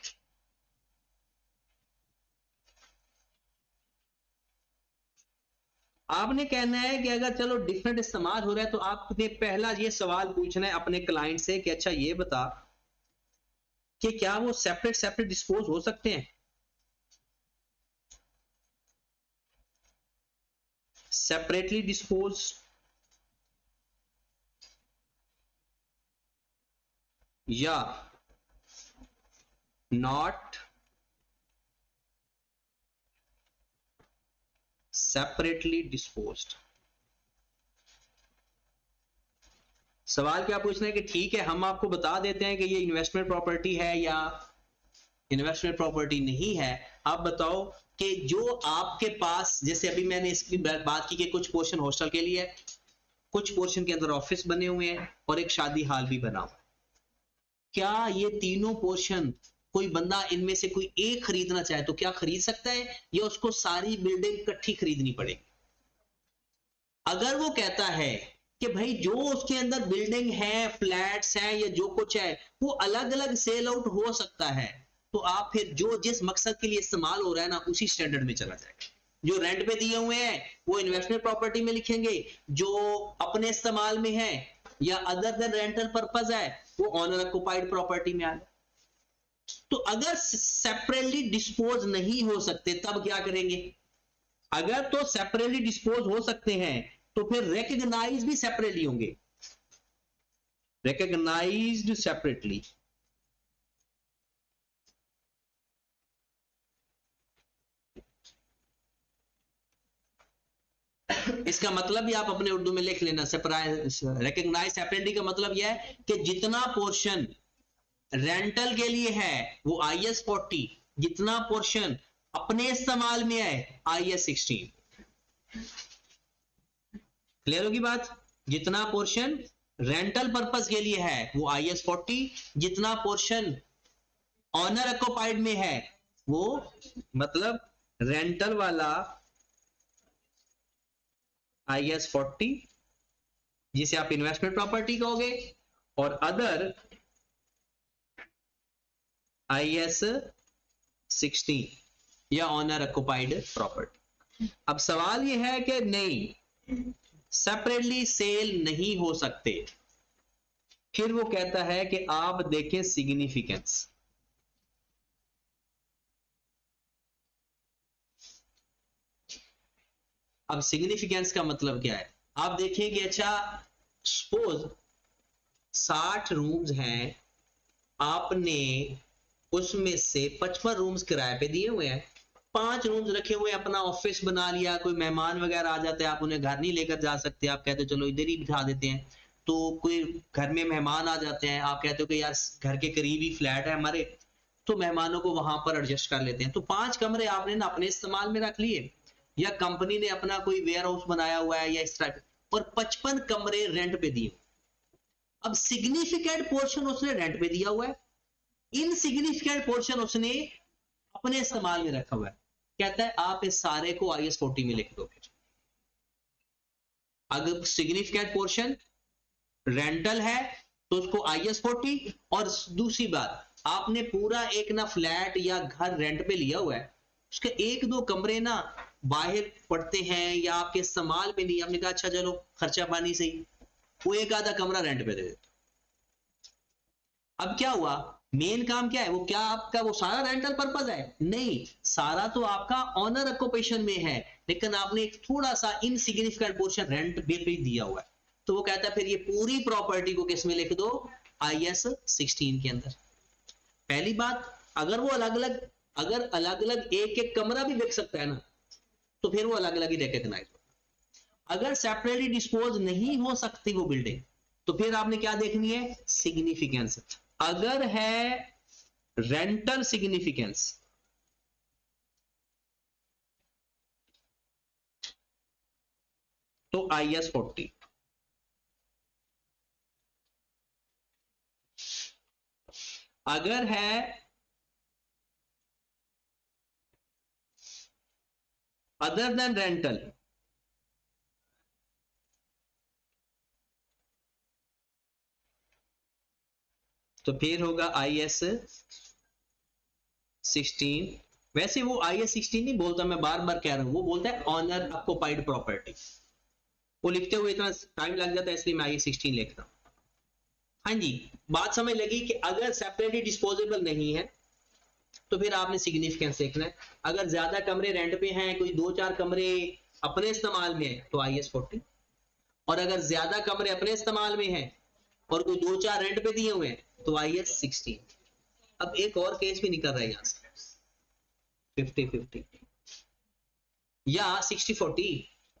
आपने कहना है कि अगर चलो डिफरेंट इस्तेमाल हो रहा है तो आपने पहला ये सवाल पूछना है अपने क्लाइंट से कि अच्छा ये बता कि क्या वो सेपरेट सेपरेट डिस्पोज हो सकते हैं, सेपरेटली डिस्पोज या नॉट सेपरेटली डिस्पोज्ड। सवाल क्या पूछना है कि ठीक है हम आपको बता देते हैं कि ये इन्वेस्टमेंट प्रॉपर्टी है या इन्वेस्टमेंट प्रॉपर्टी नहीं है, आप बताओ कि जो आपके पास, जैसे अभी मैंने इसकी बात की कि कुछ पोर्शन हॉस्टल के लिए है, कुछ पोर्शन के अंदर ऑफिस बने हुए हैं और एक शादी हाल भी बना हुआ है। क्या ये तीनों पोर्शन कोई बंदा इनमें से कोई एक खरीदना चाहे तो क्या खरीद सकता है या उसको सारी बिल्डिंग इकट्ठी खरीदनी पड़ेगी? अगर वो कहता है कि भाई जो उसके अंदर बिल्डिंग है, फ्लैट्स हैं या जो कुछ है वो अलग अलग सेल आउट हो सकता है, तो आप फिर जो जिस मकसद के लिए इस्तेमाल हो रहा है ना उसी स्टैंडर्ड में चला जाएगा। जो रेंट पे दिए हुए हैं वो इन्वेस्टमेंट प्रॉपर्टी में लिखेंगे, जो अपने इस्तेमाल में है या अदर देन रेंटल पर्पस है वो ऑनर ऑक्युपाइड प्रॉपर्टी में आ गया। तो अगर सेपरेटली डिस्पोज नहीं हो सकते तब क्या करेंगे? अगर तो सेपरेटली डिस्पोज हो सकते हैं तो फिर रिकॉग्नाइज भी सेपरेटली होंगे, रिकॉग्नाइज्ड सेपरेटली। इसका मतलब भी आप अपने उर्दू में लिख लेना, रिकॉग्नाइज सेपरेटली का मतलब यह है कि जितना पोर्शन रेंटल के लिए है वो IS 40, जितना पोर्शन अपने इस्तेमाल में है IS 16। क्लियर होगी बात? जितना पोर्शन रेंटल पर्पस के लिए है वो IS 40, जितना पोर्शन ऑनर ऑक्युपाइड में है वो मतलब रेंटल वाला IS 40 जिसे आप इन्वेस्टमेंट प्रॉपर्टी कहोगे, और अदर IS 16 या ऑनर ऑक्युपाइड प्रॉपर्टी। अब सवाल यह है कि नहीं सेपरेटली सेल नहीं हो सकते, फिर वो कहता है कि आप देखें सिग्निफिकेंस। अब सिग्निफिकेंस का मतलब क्या है? आप देखिए कि अच्छा सपोज 60 रूम्स हैं, आपने उसमें से 55 रूम्स किराए पे दिए हुए हैं, 5 रूम्स रखे हुए अपना ऑफिस बना लिया, कोई मेहमान वगैरह आ जाते हैं आप उन्हें घर नहीं लेकर जा सकते, आप कहते हो चलो इधर ही बिठा देते हैं। तो कोई घर में मेहमान आ जाते हैं, आप कहते हो कि यार घर के करीब ही फ्लैट है हमारे, तो मेहमानों को वहां पर एडजस्ट कर लेते हैं। तो 5 कमरे आपने ना अपने इस्तेमाल में रख लिए या कंपनी ने अपना कोई वेयर हाउस बनाया हुआ है या इस तरह, और 55 कमरे रेंट पे दिए। अब सिग्निफिकेंट पोर्शन उसने रेंट पे दिया हुआ है, इनसिग्निफिकेंट पोर्शन उसने अपने इस्तेमाल में रखा हुआ है। कहता है आप इस सारे को IS 40 में लिख दो। अगर सिग्निफिकेंट पोर्शन रेंटल है तो उसको IS 40, और दूसरी बात आपने पूरा एक ना फ्लैट या घर रेंट पे लिया हुआ है, उसके 1-2 कमरे ना बाहर पड़ते हैं या आपके इस्तेमाल में नहीं, आपने कहा अच्छा चलो खर्चा पानी से ही वो एक आधा कमरा रेंट पे दे देते। अब क्या हुआ? मेन काम क्या है? वो क्या आपका वो सारा रेंटल पर्पस है? नहीं, सारा तो आपका ऑनर ऑक्युपेशन में है, लेकिन आपने एक थोड़ा सा इनसिग्निफिकेंट पोर्शन रेंट पे दिया हुआ है। तो वो कहता है फिर ये पूरी प्रॉपर्टी को किस में लिख दो? IS 16 के अंदर। पहली बात, अगर वो अगर अलग अलग एक एक कमरा भी बिक सकता है ना तो फिर वो अलग अलग ही रिकॉग्नाइज होगा। अगर सेपरेटली डिस्पोज नहीं हो सकती वो बिल्डिंग तो फिर आपने क्या देखनी है? सिग्निफिकेंस। अगर है रेंटल सिग्निफिकेंस तो IS 40, अगर है अदर देन रेंटल तो फिर होगा IS 16। वैसे वो IS 16 नहीं बोलता, मैं बार बार कह रहा हूं, वो बोलता है ऑनर ऑक्युपाइड प्रॉपर्टी। वो लिखते हुए इतना टाइम लग जाता है इसलिए मैं IS 16 लिखता हूं। हाँ जी, बात समझ लगी कि अगर सेपरेटली डिस्पोजेबल नहीं है तो फिर आपने सिग्निफिकेंस देखना है। अगर ज्यादा कमरे रेंट पे हैं, कोई 2-4 कमरे अपने इस्तेमाल में है तो IS 40, और अगर ज्यादा कमरे अपने इस्तेमाल में हैं और कोई 2-4 रेंट पे दिए हुए हैं तो IS 16। अब एक और केस भी निकल रहा है यहाँ से 50-50 या 60-40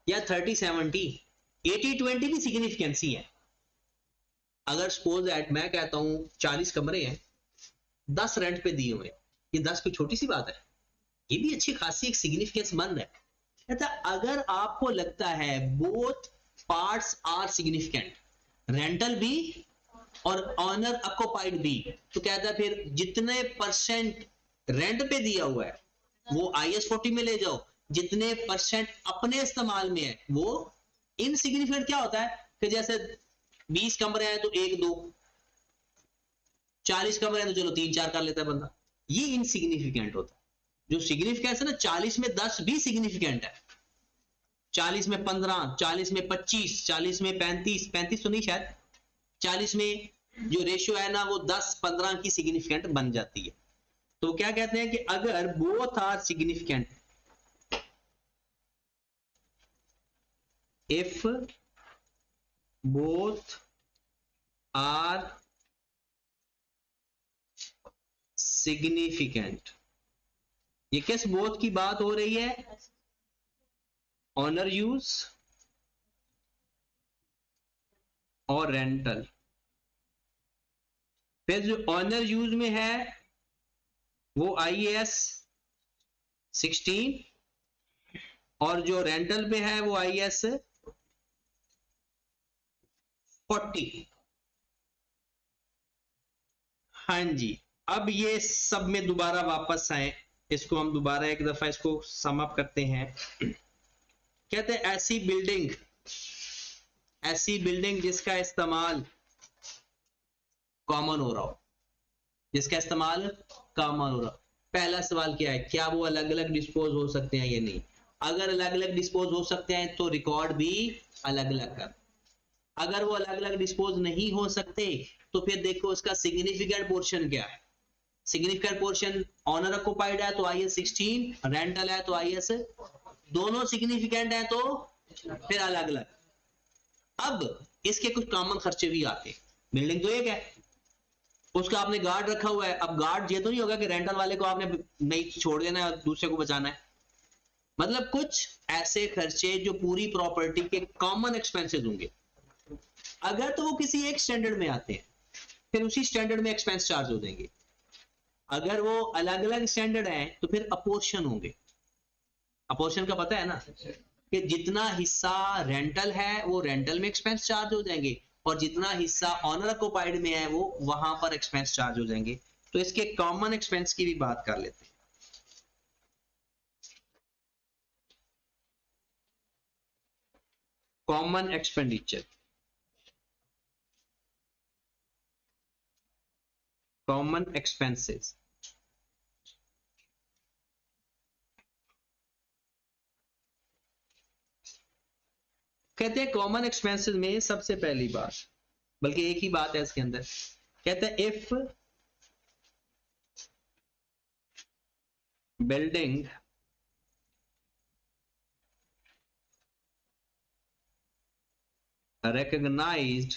या 30-70, 80-20 भी सिग्निफिकेंसी है। अगर सपोज दैट मैं कहता हूं 40 कमरे हैं, 10 रेंट पे दिए हुए हैं, ये 10 कोई छोटी सी बात है, ये भी अच्छी खासी एक सिग्निफिकेंस बन है। कहता अगर आपको लगता है both parts are significant, rental भी और ऑनर ऑक्युपाइड भी, तो कहता है फिर जितने परसेंट रेंट पे दिया हुआ है वो IS 40 में ले जाओ, जितने परसेंट अपने इस्तेमाल में है वो इनसिग्निफिकेंट। क्या होता है कि जैसे 20 कमरे हैं तो 1-2, 40 कमरे हैं तो चलो 3-4 कर लेता है बंदा, ये इनसिग्निफिकेंट होता है। जो सिग्निफिकेंस है ना, 40 में 10 भी सिग्निफिकेंट है, 40 में 15, 40 में 25, 40 में 35 तो नहीं शायद, 40 में जो रेशियो है ना वो 10-15 की सिग्निफिकेंट बन जाती है। तो क्या कहते हैं कि अगर both are significant, if both are significant, ये किस बोथ की बात हो रही है? ऑनर यूज और रेंटल। फिर जो ऑनर यूज में है वो IAS 16 और जो रेंटल पे है वो IAS 40। हाँ जी, अब ये सब में दोबारा वापस आए, इसको हम दोबारा एक दफा इसको सम अप करते हैं। कहते हैं ऐसी बिल्डिंग जिसका इस्तेमाल कॉमन हो रहा हो, जिसका इस्तेमाल कॉमन हो रहा हो। पहला सवाल क्या है, क्या वो अलग अलग डिस्पोज हो सकते हैं या नहीं? अगर अलग अलग डिस्पोज हो सकते हैं तो रिकॉर्ड भी अलग अलग कर। अगर वो अलग अलग डिस्पोज नहीं हो सकते तो फिर देखो उसका सिग्निफिकेंट पोर्शन क्या है। सिग्निफिकेंट पोर्शन ऑनर ऑक्युपाइड है तो IS 16, रेंटल है तो IS, दोनों सिग्निफिकेंट है तो फिर अलग अलग। अब इसके कुछ कॉमन खर्चे भी आते हैं। बिल्डिंग तो एक है, उसका आपने गार्ड रखा हुआ है, अब गार्ड ये तो नहीं होगा कि रेंटल वाले को आपने नहीं छोड़ देना है और दूसरे को बचाना है। मतलब कुछ ऐसे खर्चे जो पूरी प्रॉपर्टी के कॉमन एक्सपेंसेस होंगे। अगर तो वो किसी एक स्टैंडर्ड में आते हैं फिर उसी स्टैंडर्ड में एक्सपेंस चार्ज हो जाएंगे। अगर वो अलग अलग स्टैंडर्ड हैं तो फिर अपोर्शन होंगे। अपोर्शन का पता है ना कि जितना हिस्सा रेंटल है वो रेंटल में एक्सपेंस चार्ज हो जाएंगे और जितना हिस्सा ऑनर ऑक्युपाइड में है वो वहां पर एक्सपेंस चार्ज हो जाएंगे। तो इसके कॉमन एक्सपेंस की भी बात कर लेते हैं। Common expenditure, common expenses. कहते हैं कॉमन एक्सपेंसेस में सबसे पहली बात, बल्कि एक ही बात है इसके अंदर, कहते हैं if building recognized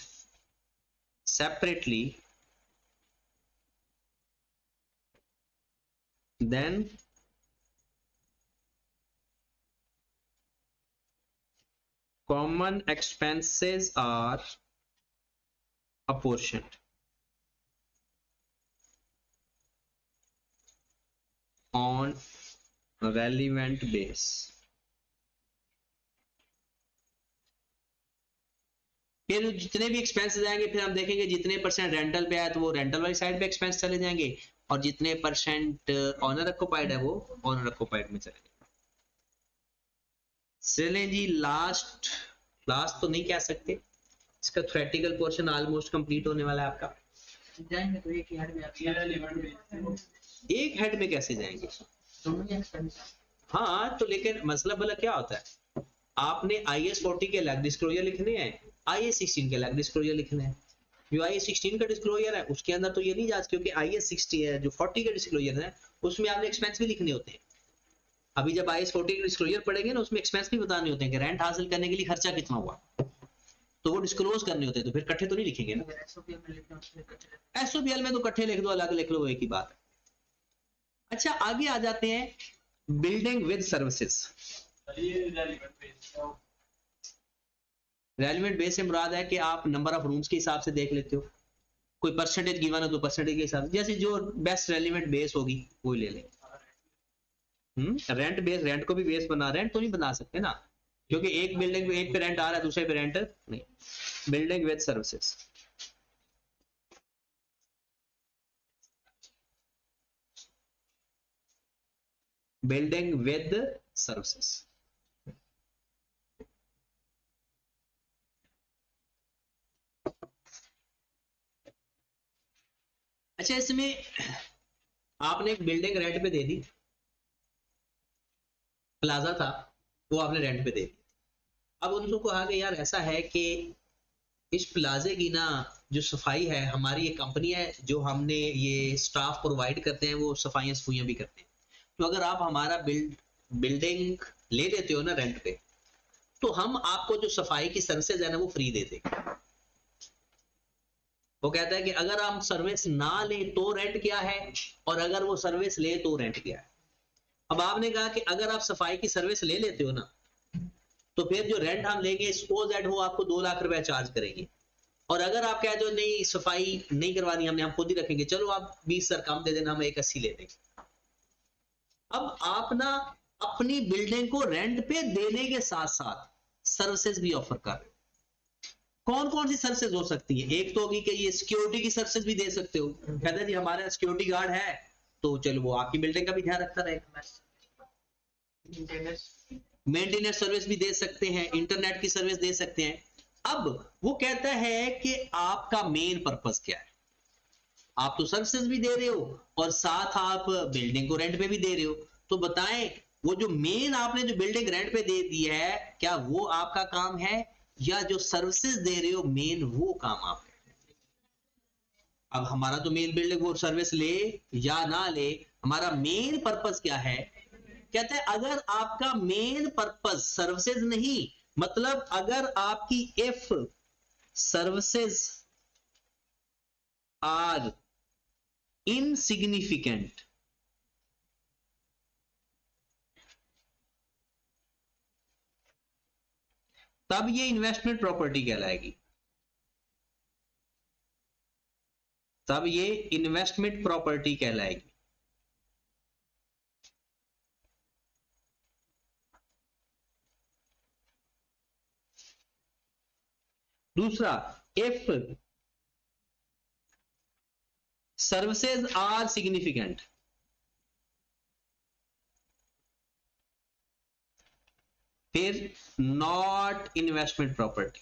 separately then common expenses are apportioned on relevant base। फिर जितने भी एक्सपेंसेस आएंगे फिर हम देखेंगे जितने परसेंट रेंटल पे आया तो वो रेंटल वाली साइड पे एक्सपेंस चले जाएंगे और जितने परसेंट ऑनर ऑक्युपाइड है वो ऑनर ऑक्युपाइड में चले जाएंगे। चलें जी, लास्ट तो नहीं कह सकते, इसका थ्योरेटिकल पोर्शन ऑलमोस्ट कंप्लीट होने वाला है आपका। जाएंगे तो एक हेड में कैसे जाएंगे? हाँ तो लेकिन मसला भला क्या होता है, आपने IS 40 के अलग डिस्क्लोजर लिखने हैं, IS 16 के अलग डिस्क्लोजर लिखने हैं। जो IS 16 का डिस्क्लोजर है उसके अंदर तो ये नहीं जांच, क्योंकि IS 60 है जो 40 का डिस्क्लोजर है उसमें आपने एक्सपेंस भी लिखने होते हैं। अभी जब IS 40 का डिस्क्लोजर पढ़ेंगे ना उसमें एक्सपेंस भी बताने होते हैं कि रेंट हासिल करने के लिए खर्चा कितना हुआ। तो वो डिस्क्लोज करने होते हैं, तो फिर इकट्ठे तो नहीं लिखेंगे ना। SOPL में लिखना उसमें इकट्ठे लिखना। एसओपीएल में तो इकट्ठे लिख दो, अलग लिख लो, एक ही बात है। अच्छा आगे आ जाते हैं building with services. Relevant base से मुराद है कि आप नंबर ऑफ रूम्स के हिसाब से देख लेते हो, कोई परसेंटेज गिवन है तो परसेंटेज के हिसाब से, जैसे जो बेस्ट रेलिवेंट बेस होगी वही ले लें। रेंट बेस, रेंट को भी बेस बना, रेंट तो नहीं बना सकते ना, क्योंकि एक बिल्डिंग में एक पे रेंट आ रहा है दूसरे पे रेंट नहीं। Building with services, building with services. अच्छा इसमें आपने एक बिल्डिंग रेंट पे दे दी, प्लाजा था वो आपने रेंट पे दे दी। अब उनको कहा कि यार ऐसा है कि इस प्लाजे की ना जो सफाई है, हमारी एक कंपनी है जो हमने ये स्टाफ प्रोवाइड करते हैं, वो सफाइयाँ सफुइयाँ भी करते हैं, तो अगर आप हमारा बिल्डिंग ले लेते हो ना रेंट पे, तो हम आपको जो सफाई की सर्विसेज है ना वो फ्री दे देंगे। वो कहता है कि अगर हम सर्विस ना ले तो रेंट क्या है, और अगर वो सर्विस ले तो रेंट क्या है। अब आपने कहा कि अगर आप सफाई की सर्विस ले लेते हो ना, तो फिर जो रेंट हम लेंगे सपोज दैट वो आपको 2 लाख रुपए चार्ज करेंगे, और अगर आप कहते हो नहीं सफाई नहीं करवानी हमने, हम खुद ही रखेंगे, चलो आप 20 सर कम दे देना, हम 180 ले देंगे। अब आप ना अपनी बिल्डिंग को रेंट पे देने के साथ साथ सर्विसेज भी ऑफर कर रहे हो। कौन कौन सी सर्विसेज हो सकती है? एक तो होगी कि ये सिक्योरिटी की सर्विसेज भी दे सकते हो, कहते हैं जी हमारे सिक्योरिटी गार्ड है तो चलो वो आपकी बिल्डिंग का भी ध्यान रखता रहेगा। मेंटेनेंस सर्विस भी दे सकते हैं, इंटरनेट की सर्विस दे सकते हैं। अब वो कहता है कि आपका मेन पर्पस क्या है, आप तो सर्विसेज भी दे रहे हो और साथ आप बिल्डिंग को रेंट पे भी दे रहे हो, तो बताएं वो जो मेन आपने जो बिल्डिंग रेंट पे दे दी है, क्या वो आपका काम है, या जो सर्विसेज दे रहे हो मेन वो काम आप है? अब हमारा तो मेन बिल्डिंग वो सर्विस ले या ना ले, हमारा मेन पर्पस क्या है? कहते हैं अगर आपका मेन पर्पस सर्विसेज नहीं, मतलब अगर आपकी इफ सर्विसेज आर इनसिग्निफिकेंट, तब ये इन्वेस्टमेंट प्रॉपर्टी कहलाएगी, तब ये इन्वेस्टमेंट प्रॉपर्टी कहलाएगी। दूसरा, इफ सर्विसेज आर सिग्निफिकेंट, फिर नॉट इन्वेस्टमेंट प्रॉपर्टी।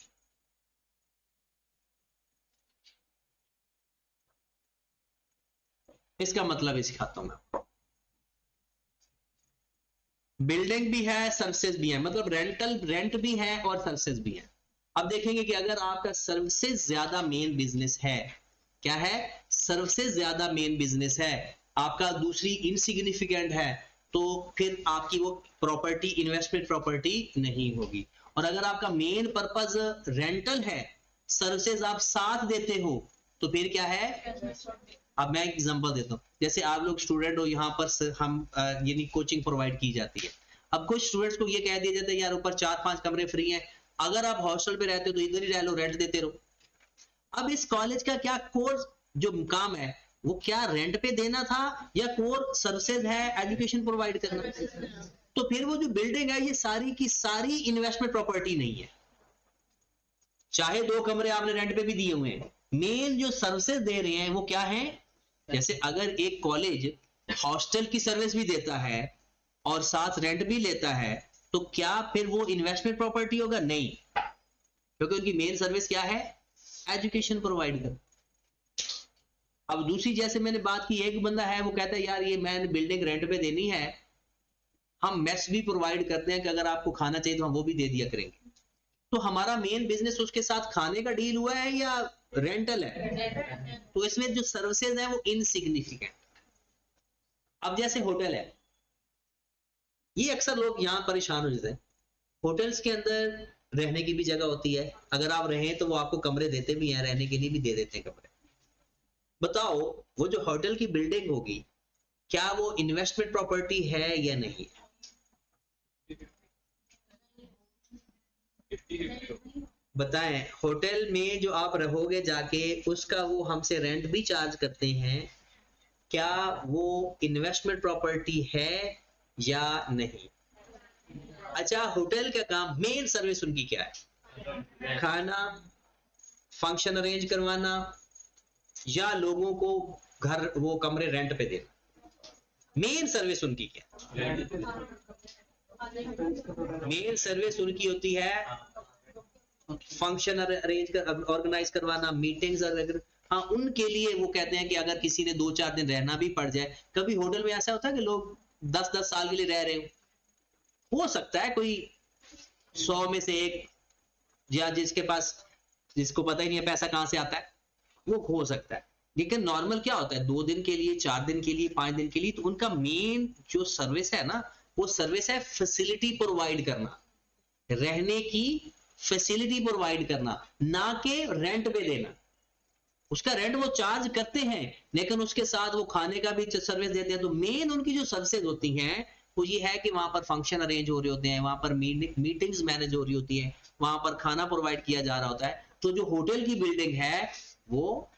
इसका मतलब ही सिखाता हूं मैं। बिल्डिंग भी है सर्विसेज भी है, मतलब रेंट भी है और सर्विसेज भी है। अब देखेंगे कि अगर आपका सर्विसेज ज्यादा मेन बिजनेस है, क्या है? सर्विसेज ज्यादा मेन बिजनेस है, आपका दूसरी इनसिग्निफिकेंट है, तो फिर आपकी वो प्रॉपर्टी इन्वेस्टमेंट प्रॉपर्टी नहीं होगी। और अगर आपका मेन पर्पस रेंटल है, सर्विसेज आप साथ देते हो, तो फिर क्या है? अब मैं एग्जांपल देता हूँ, जैसे आप लोग स्टूडेंट हो, यहाँ पर हम यानी कोचिंग प्रोवाइड की जाती है। अब कुछ स्टूडेंट्स को ये कह दिया जाता है यार ऊपर 4-5 कमरे फ्री हैं, अगर आप हॉस्टल पे रहते हो तो इधर ही रह लो, रेंट देते रहो। अब इस कॉलेज का क्या कोर्स जो काम है, वो क्या रेंट पे देना था या कोर सर्विसेज है एजुकेशन प्रोवाइड करना? तो फिर वो जो बिल्डिंग है ये सारी की सारी इन्वेस्टमेंट प्रॉपर्टी नहीं है, चाहे 2 कमरे आपने रेंट पे भी दिए हुए हैं, मेन जो सर्विसेज दे रहे हैं वो क्या है? जैसे अगर एक कॉलेज हॉस्टल की सर्विस भी देता है और साथ रेंट भी लेता है, तो क्या फिर वो इन्वेस्टमेंट प्रॉपर्टी होगा? नहीं, क्योंकि उनकी मेन सर्विस क्या है? एजुकेशन प्रोवाइड कर। अब दूसरी, जैसे मैंने बात की, एक बंदा है वो कहता है यार ये मैंने बिल्डिंग रेंट पे देनी है, हम मेस भी प्रोवाइड करते हैं कि अगर आपको खाना चाहिए तो हम वो भी दे दिया करेंगे, तो हमारा मेन बिजनेस उसके साथ खाने का डील हुआ है या रेंटल है? तो इसमें जो सर्विसेज है वो इनसिग्निफिकेंट। अब जैसे होटल है, ये अक्सर लोग यहां परेशान हो जाते हैं, होटल्स के अंदर रहने की भी जगह होती है, अगर आप रहें तो वो आपको कमरे देते भी हैं, रहने के लिए भी दे देते हैं कमरे। बताओ वो जो होटल की बिल्डिंग होगी क्या वो इन्वेस्टमेंट प्रॉपर्टी है या नहीं? बताएं, होटल में जो आप रहोगे जाके उसका वो हमसे रेंट भी चार्ज करते हैं, क्या वो इन्वेस्टमेंट प्रॉपर्टी है या नहीं? अच्छा, होटल का काम, मेन सर्विस उनकी क्या है? खाना, फंक्शन अरेंज करवाना, या लोगों को घर वो कमरे रेंट पे देना? मेन सर्विस उनकी क्या है? मेन सर्विस उनकी होती है फंक्शन अरेंज कर, ऑर्गेनाइज करवाना, मीटिंग्स अगर, हाँ उनके लिए वो कहते हैं कि अगर किसी ने 2-4 दिन रहना भी पड़ जाए, कभी होटल में ऐसा होता है कि लोग 10-10 साल के लिए रह रहे हो सकता है कोई 100 में से एक, या जिसके पास, जिसको पता ही नहीं है पैसा कहां से आता है, वो हो सकता है। लेकिन नॉर्मल क्या होता है, 2 दिन के लिए, 4 दिन के लिए, 5 दिन के लिए, तो उनका मेन जो सर्विस है ना, वो सर्विस है फैसिलिटी प्रोवाइड करना, रहने की फैसिलिटी प्रोवाइड करना, ना कि रेंट पे देना। उसका रेंट वो चार्ज करते हैं लेकिन उसके साथ वो खाने का भी सर्विस देते हैं। तो मेन उनकी जो सर्विसेज होती हैं वो ये है कि वहां पर फंक्शन अरेंज हो रहे होते हैं, वहां पर मीटिंग्स मैनेज हो रही होती है, वहां पर खाना प्रोवाइड किया जा रहा होता है। तो जो होटल की बिल्डिंग है वो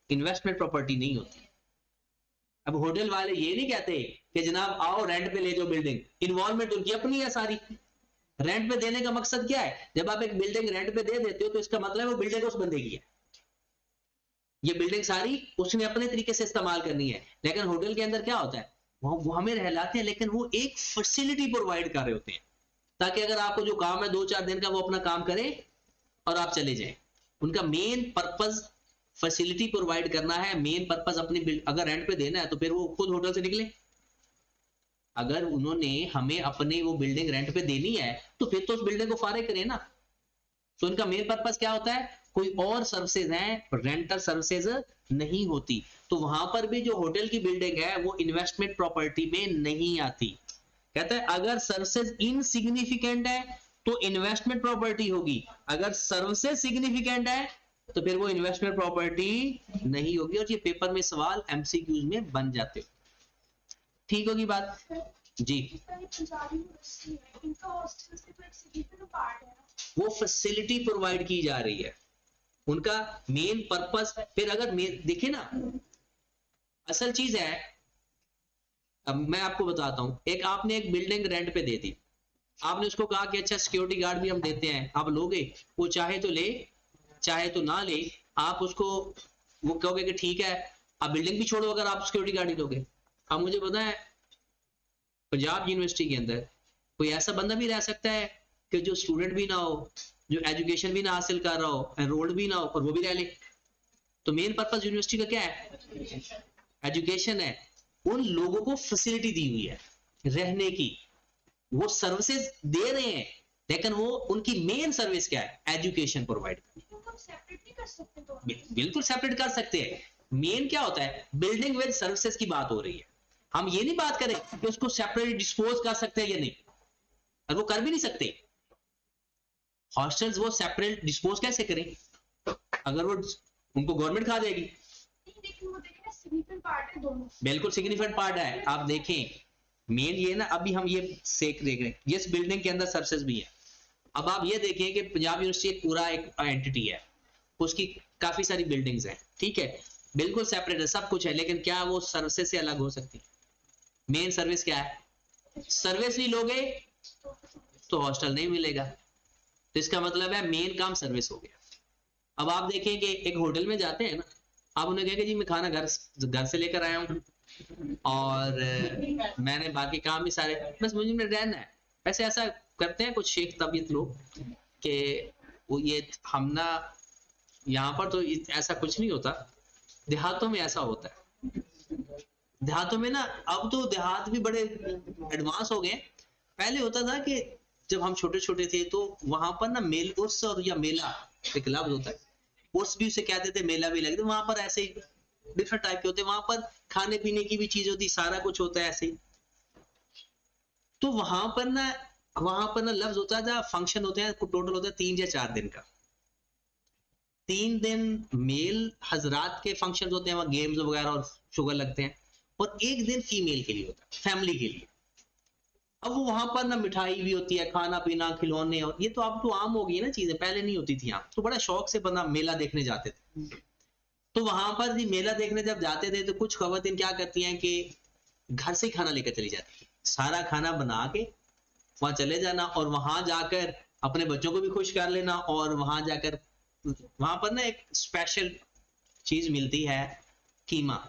इन्वेस्टमेंट प्रॉपर्टी नहीं होती। अब होटल वाले ये नहीं कहते कि जनाब आओ रेंट पे ले जाओ बिल्डिंग, इन्वॉल्वमेंट उनकी अपनी है सारी। रेंट पे देने का मकसद क्या है? जब आप एक बिल्डिंग रेंट पे दे देते हो तो इसका मतलब है वो बिल्डिंग उस बंदे की है, ये बिल्डिंग सारी उसने अपने तरीके से इस्तेमाल करनी है। लेकिन होटल के अंदर क्या होता है, वो हमें रहलाते हैं लेकिन वो एक फैसिलिटी प्रोवाइड कर रहे होते हैं, ताकि अगर आपको जो काम है 2-4 दिन का वो अपना काम करे और आप चले जाएं। उनका मेन पर्पस फैसिलिटी प्रोवाइड करना है, मेन पर्पस अपनी, अगर रेंट पे देना है तो फिर वो खुद होटल से निकले। अगर उन्होंने हमें अपने वो बिल्डिंग रेंट पे देनी है तो फिर तो उस बिल्डिंग को फारिग करें ना। तो इनका मेन पर्पस क्या होता है, कोई और सर्विसेज हैं, रेंटल सर्विसेज नहीं होती। तो वहां पर भी जो होटल की बिल्डिंग है वो इन्वेस्टमेंट प्रॉपर्टी में नहीं आती। कहता है अगर सर्विसेज इनसिग्निफिकेंट है तो इन्वेस्टमेंट प्रॉपर्टी होगी, अगर सर्विसेज सिग्निफिकेंट है तो फिर वो इन्वेस्टमेंट प्रॉपर्टी नहीं होगी। और ये पेपर में सवाल एमसीक्यूज में बन जाते हो। ठीक होगी बात जी? वो फैसिलिटी प्रोवाइड की जा रही है, उनका मेन पर्पस। फिर अगर देखिए ना, असल चीज है, अब मैं आपको बताता हूं, एक आपने एक बिल्डिंग रेंट पे दे दी, आपने उसको कहा कि अच्छा सिक्योरिटी गार्ड भी हम देते हैं, आप लोगे? वो चाहे तो ले चाहे तो ना ले, आप उसको वो कहोगे कि ठीक है, आप बिल्डिंग भी छोड़ो अगर आप सिक्योरिटी गार्ड ही लोगे। अब मुझे पता है पंजाब यूनिवर्सिटी के अंदर कोई ऐसा बंदा भी रह सकता है कि जो स्टूडेंट भी ना हो, जो एजुकेशन भी ना हासिल कर रहा हो, एनरोल्ड भी ना हो, और वो भी रह ले। तो मेन पर्पस यूनिवर्सिटी का क्या है? एजुकेशन है। उन लोगों को फैसिलिटी दी हुई है रहने की, वो सर्विसेज दे रहे हैं, लेकिन वो उनकी मेन सर्विस क्या है? एजुकेशन प्रोवाइड करना। बिल्कुल सेपरेट कर सकते हैं। मेन क्या होता है, बिल्डिंग विद सर्विसेज की बात हो रही है। हम ये नहीं बात करें कि उसको सेपरेट डिस्पोज कर सकते हैं या नहीं, और वो कर भी नहीं सकते। हॉस्टल्स वो सेपरेट डिस्पोज कैसे करें अगर वो उनको गवर्नमेंट खा देगी? बिल्कुल सिग्निफिकेंट पार्ट है। आप देखें मेन ये ना, अभी हम ये सेक देख रहे हैं, इस बिल्डिंग के अंदर सर्विसेज भी है। अब आप ये देखें कि पंजाब यूनिवर्सिटी एक पूरा एक एंटिटी है, उसकी काफी सारी बिल्डिंग्स हैं, ठीक है, बिल्कुल सेपरेट है, सब कुछ है, लेकिन क्या वो सर्विसेज से अलग हो सकती है? मेन सर्विस क्या है? सर्विस नहीं लोगे तो हॉस्टल नहीं मिलेगा, तो इसका मतलब है मेन काम सर्विस हो गया। अब आप देखें कि एक होटल में जाते हैं ना, आप उन्हें कहेंगे जी मैं खाना घर से लेकर आया हूँ और मैंने बाकी काम भी सारे, बस मुझे में रहना है। वैसे ऐसा करते हैं कुछ शेख तबीयत लोग कि वो ये हम ना, यहाँ पर तो ऐसा कुछ नहीं होता, देहातों में ऐसा होता है। देहातों में ना, अब तो देहात भी बड़े एडवांस हो गए। पहले होता था कि जब हम छोटे छोटे थे तो वहां पर ना मेल उर्स और या मेला एक लफ्ज होता है, उर्स भी उसे कहते थे, मेला भी लगते, वहां पर ऐसे डिफरेंट टाइप के होते, वहां पर खाने पीने की भी चीज होती, सारा कुछ होता है ऐसे ही। तो वहां पर ना वहां पर ना लफ्ज होता था, फंक्शन होते हैं टोटल होता है 3 या 4 दिन का। 3 दिन मेल हजरात के फंक्शन होते हैं, वहां गेम्स वगैरह और शुगर लगते हैं, और 1 दिन फीमेल के लिए होता है, फैमिली के लिए। अब वो वहां पर ना मिठाई भी होती है, खाना पीना, खिलौने, और ये तो अब तो आम हो गई ना चीजें, पहले नहीं होती थी। यहाँ तो बड़ा शौक से बंदा मेला देखने जाते थे। तो वहां पर भी मेला देखने जब जाते थे तो कुछ खवातीन क्या करती हैं कि घर से ही खाना लेकर चली जाती थी, सारा खाना बना के वहां चले जाना, और वहां जाकर अपने बच्चों को भी खुश कर लेना। और वहां जाकर वहां पर ना एक स्पेशल चीज मिलती है, कीमा।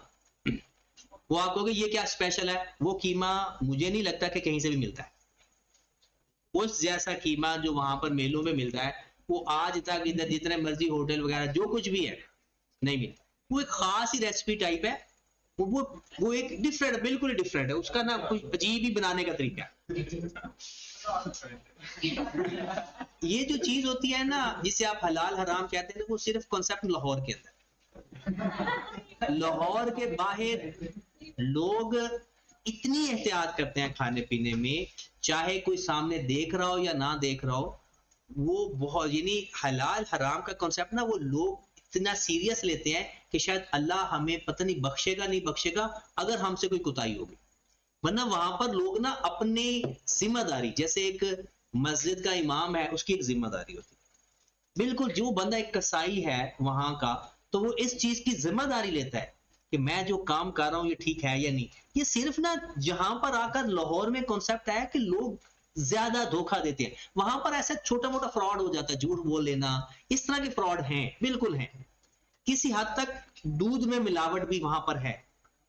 वो आप कहोगे ये क्या स्पेशल है, वो कीमा मुझे नहीं लगता कि कहीं से भी मिलता है। उस जैसा कीमा जो वहां पर मेलों में मिलता है, वो आज तक इधर जितने मर्जी होटल वगैरह जो कुछ भी है नहीं मिलता। वो एक खास ही रेसिपी टाइप है, वो एक डिफरेंट, बिल्कुल डिफरेंट है, उसका ना कोई अजीब ही बनाने का तरीका है। ये जो चीज होती है ना जिसे आप हलाल हराम कहते हैं, वो सिर्फ कॉन्सेप्ट लाहौर के अंदर, लाहौर के बाहर लोग इतनी एहतियात करते हैं खाने पीने में, चाहे कोई सामने देख रहा हो या ना देख रहा हो। वो बहुत, यानी हलाल हराम का कॉन्सेप्ट ना वो लोग इतना सीरियस लेते हैं कि शायद अल्लाह हमें पता नहीं बख्शेगा नहीं बख्शेगा अगर हमसे कोई कुताही होगी। वरना वहां पर लोग ना अपनी जिम्मेदारी, जैसे एक मस्जिद का इमाम है उसकी एक जिम्मेदारी होती है, बिल्कुल जो बंदा एक कसाई है वहां का, तो वो इस चीज की जिम्मेदारी लेता है कि मैं जो काम कर रहा हूं ये ठीक है या नहीं। ये सिर्फ ना जहां पर आकर लाहौर में कॉन्सेप्ट आया कि लोग ज्यादा धोखा देते हैं, वहां पर ऐसा छोटा मोटा फ्रॉड हो जाता है, झूठ बोल लेना, इस तरह के फ्रॉड हैं, बिल्कुल हैं। किसी हद तक दूध में मिलावट भी वहां पर है,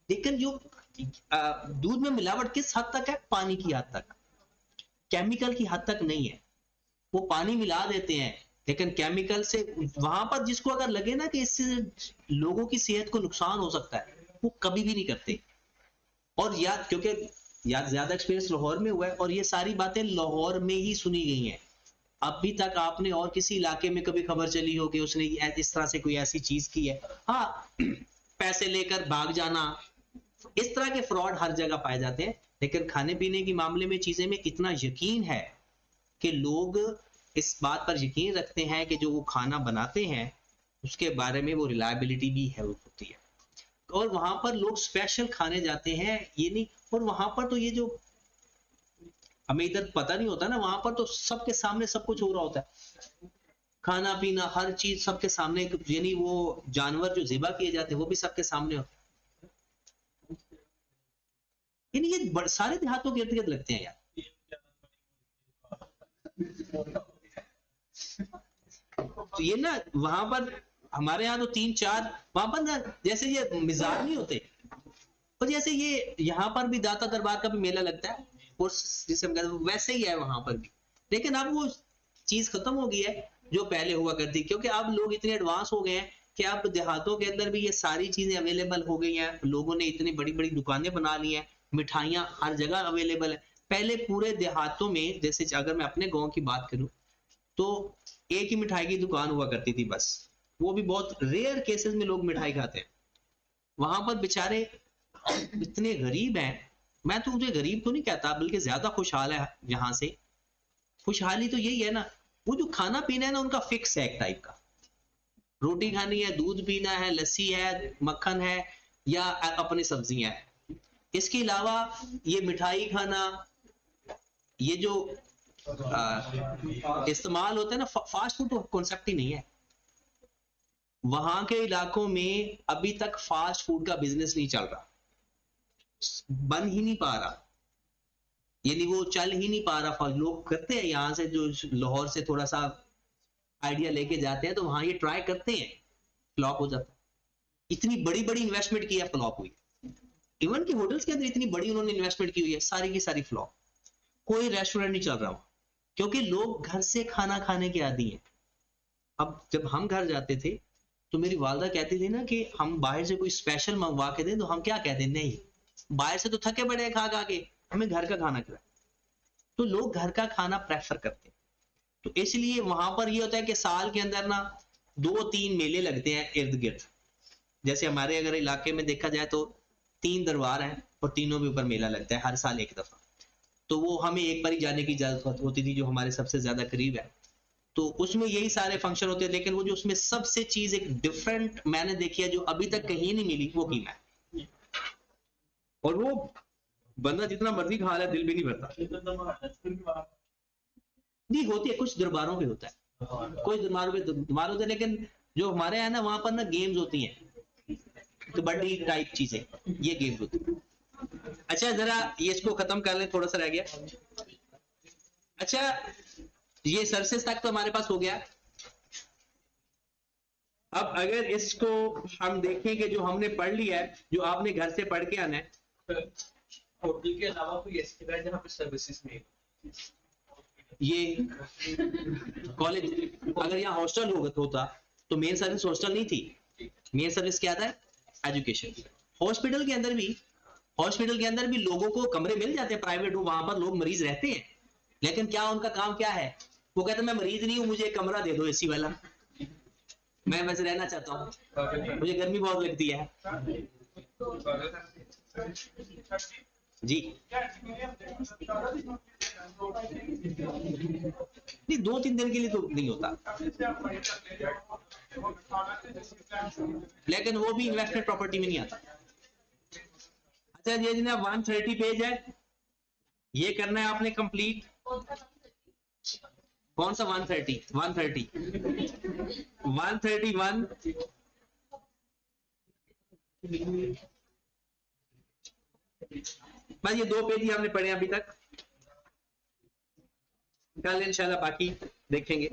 लेकिन जो दूध में मिलावट किस हद तक है, पानी की हद तक, केमिकल की हद तक नहीं है। वो पानी मिला देते हैं, लेकिन केमिकल से वहां पर जिसको अगर लगे ना कि इससे लोगों की सेहत को नुकसान हो सकता है, वो कभी भी नहीं करते। और याद, क्योंकि याद ज्यादा एक्सपीरियंस लाहौर में हुआ है, और ये सारी बातें लाहौर में ही सुनी गई हैं। अभी तक आपने और किसी इलाके में कभी खबर चली हो कि उसने इस तरह से कोई ऐसी चीज की है? हाँ, पैसे लेकर भाग जाना, इस तरह के फ्रॉड हर जगह पाए जाते हैं। लेकिन खाने पीने के मामले में चीजें में इतना यकीन है कि लोग इस बात पर यकीन रखते हैं कि जो वो खाना बनाते हैं उसके बारे में वो रिलायबिलिटी भी है होती है, और वहां पर लोग स्पेशल खाने जाते हैं। ये नहीं, और वहां पर तो ये जो हमें इधर पता नहीं होता ना, वहां पर तो सबके सामने सब कुछ हो रहा होता है, खाना पीना हर चीज सबके सामने, यानी वो जानवर जो ज़िबा किए जाते हैं वो भी सबके सामने होते हैं। यानी ये सारे देहातों के इर्द गिर्द लगते हैं यार। तो ये ना वहां पर, हमारे यहाँ तो 3-4, वहां पर ना जैसे ये मिजाज नहीं होते, और जैसे ये यहाँ पर भी दाता दरबार का भी मेला लगता है, और जिसे हम कहते हैं वैसे ही है वहां पर भी। लेकिन अब वो चीज खत्म हो गई है जो पहले हुआ करती, क्योंकि अब लोग इतने एडवांस हो गए हैं कि अब देहातों के अंदर भी ये सारी चीजें अवेलेबल हो गई हैं। लोगों ने इतनी बड़ी बड़ी दुकानें बना ली हैं, मिठाइयाँ हर जगह अवेलेबल है। पहले पूरे देहातों में, जैसे अगर मैं अपने गाँव की बात करूं, तो एक ही मिठाई की दुकान हुआ करती थी बस, वो भी बहुत रेयर केसेस में लोग मिठाई खाते हैं। वहां पर बेचारे इतने गरीब हैं, मैं तो मुझे गरीब तो नहीं कहता, बल्कि ज्यादा खुशहाल है यहाँ से। खुशहाली तो यही है ना, वो जो खाना पीना है ना उनका फिक्स है, एक टाइप का, रोटी खानी है, दूध पीना है, लस्सी है, मक्खन है, या अपनी सब्जियां है। इसके अलावा ये मिठाई खाना, ये जो इस्तेमाल होता है ना, फास्ट फूड तो कॉन्सेप्ट ही नहीं है। वहां के इलाकों में अभी तक फास्ट फूड का बिजनेस नहीं चल रहा, बन ही नहीं पा रहा, यानी वो चल ही नहीं पा रहा। लोग करते हैं यहाँ से, जो लाहौर से थोड़ा सा आइडिया लेके जाते हैं तो वहां ये ट्राई करते हैं, फ्लॉप हो जाता है। इतनी बड़ी बड़ी इन्वेस्टमेंट की है, फ्लॉप हुई। इवन की होटल्स के अंदर इतनी बड़ी उन्होंने इन्वेस्टमेंट की हुई है, सारी की सारी फ्लॉप। कोई रेस्टोरेंट नहीं चल रहा वहां, क्योंकि लोग घर से खाना खाने के आदी हैं। अब जब हम घर जाते थे तो मेरी वालदा कहती थी ना कि हम बाहर से कोई स्पेशल मंगवा के दें, तो हम क्या कहते हैं, नहीं, बाहर से तो थके बड़े हैं खा खा के, हमें घर का खाना खिलाए। तो लोग घर का खाना प्रेफर करते हैं। तो इसलिए वहां पर ये होता है कि साल के अंदर ना 2-3 मेले लगते हैं इर्द गिर्द। जैसे हमारे अगर इलाके में देखा जाए तो 3 दरबार हैं, और तीनों के ऊपर मेला लगता है हर साल एक दफा। तो वो हमें एक बार ही जाने की इजाजत होती थी जो हमारे सबसे ज्यादा करीब है, तो उसमें यही सारे फंक्शन होते हैं, लेकिन वो जो उसमें सबसे चीज एक डिफरेंट मैंने देखी है जो अभी तक कहीं नहीं मिली, वो कीमा है। और वो बंदा जितना मर्जी खा ले दिल भी नहीं भरता। नहीं होती है, कुछ दरबारों पे होता है, कुछ दरबारों पे दरबार होते हैं, लेकिन जो हमारे यहाँ ना वहां पर ना गेम्स होती हैं, कबड्डी टाइप चीजें, ये गेम्स होती हैं। अच्छा जरा ये इसको खत्म कर ले, थोड़ा सा रह गया। अच्छा ये सर्सेस तक तो हमारे पास हो गया। अब अगर इसको हम देखें कि जो हमने पढ़ लिया है, जो आपने घर से पढ़ के आना है, होटल के अलावा कोई ऐसी जगह है जहाँ पे सर्विसेज में ये कॉलेज, अगर यहाँ हॉस्टल होता तो मेन सर्विस हॉस्टल नहीं थी, मेन सर्विस क्या था, एजुकेशन। हॉस्पिटल के अंदर भी लोगों को कमरे मिल जाते हैं प्राइवेट, वहां पर लोग मरीज रहते हैं, लेकिन क्या उनका काम क्या है, वो कहते हैं मैं मरीज नहीं हूं, मुझे एक कमरा दे दो एसी वाला, मैं वैसे रहना चाहता हूँ, मुझे गर्मी बहुत लगती है। जी नहीं, 2-3 दिन के लिए तो नहीं होता, लेकिन वो भी इन्वेस्टमेंट प्रॉपर्टी में नहीं आता। अच्छा ये जनाब 130 पेज है, ये करना है आपने कंप्लीट। कौन सा 130? 131 बस ये 2 पेज ही हमने पढ़े अभी तक, कल इंशाल्लाह बाकी देखेंगे।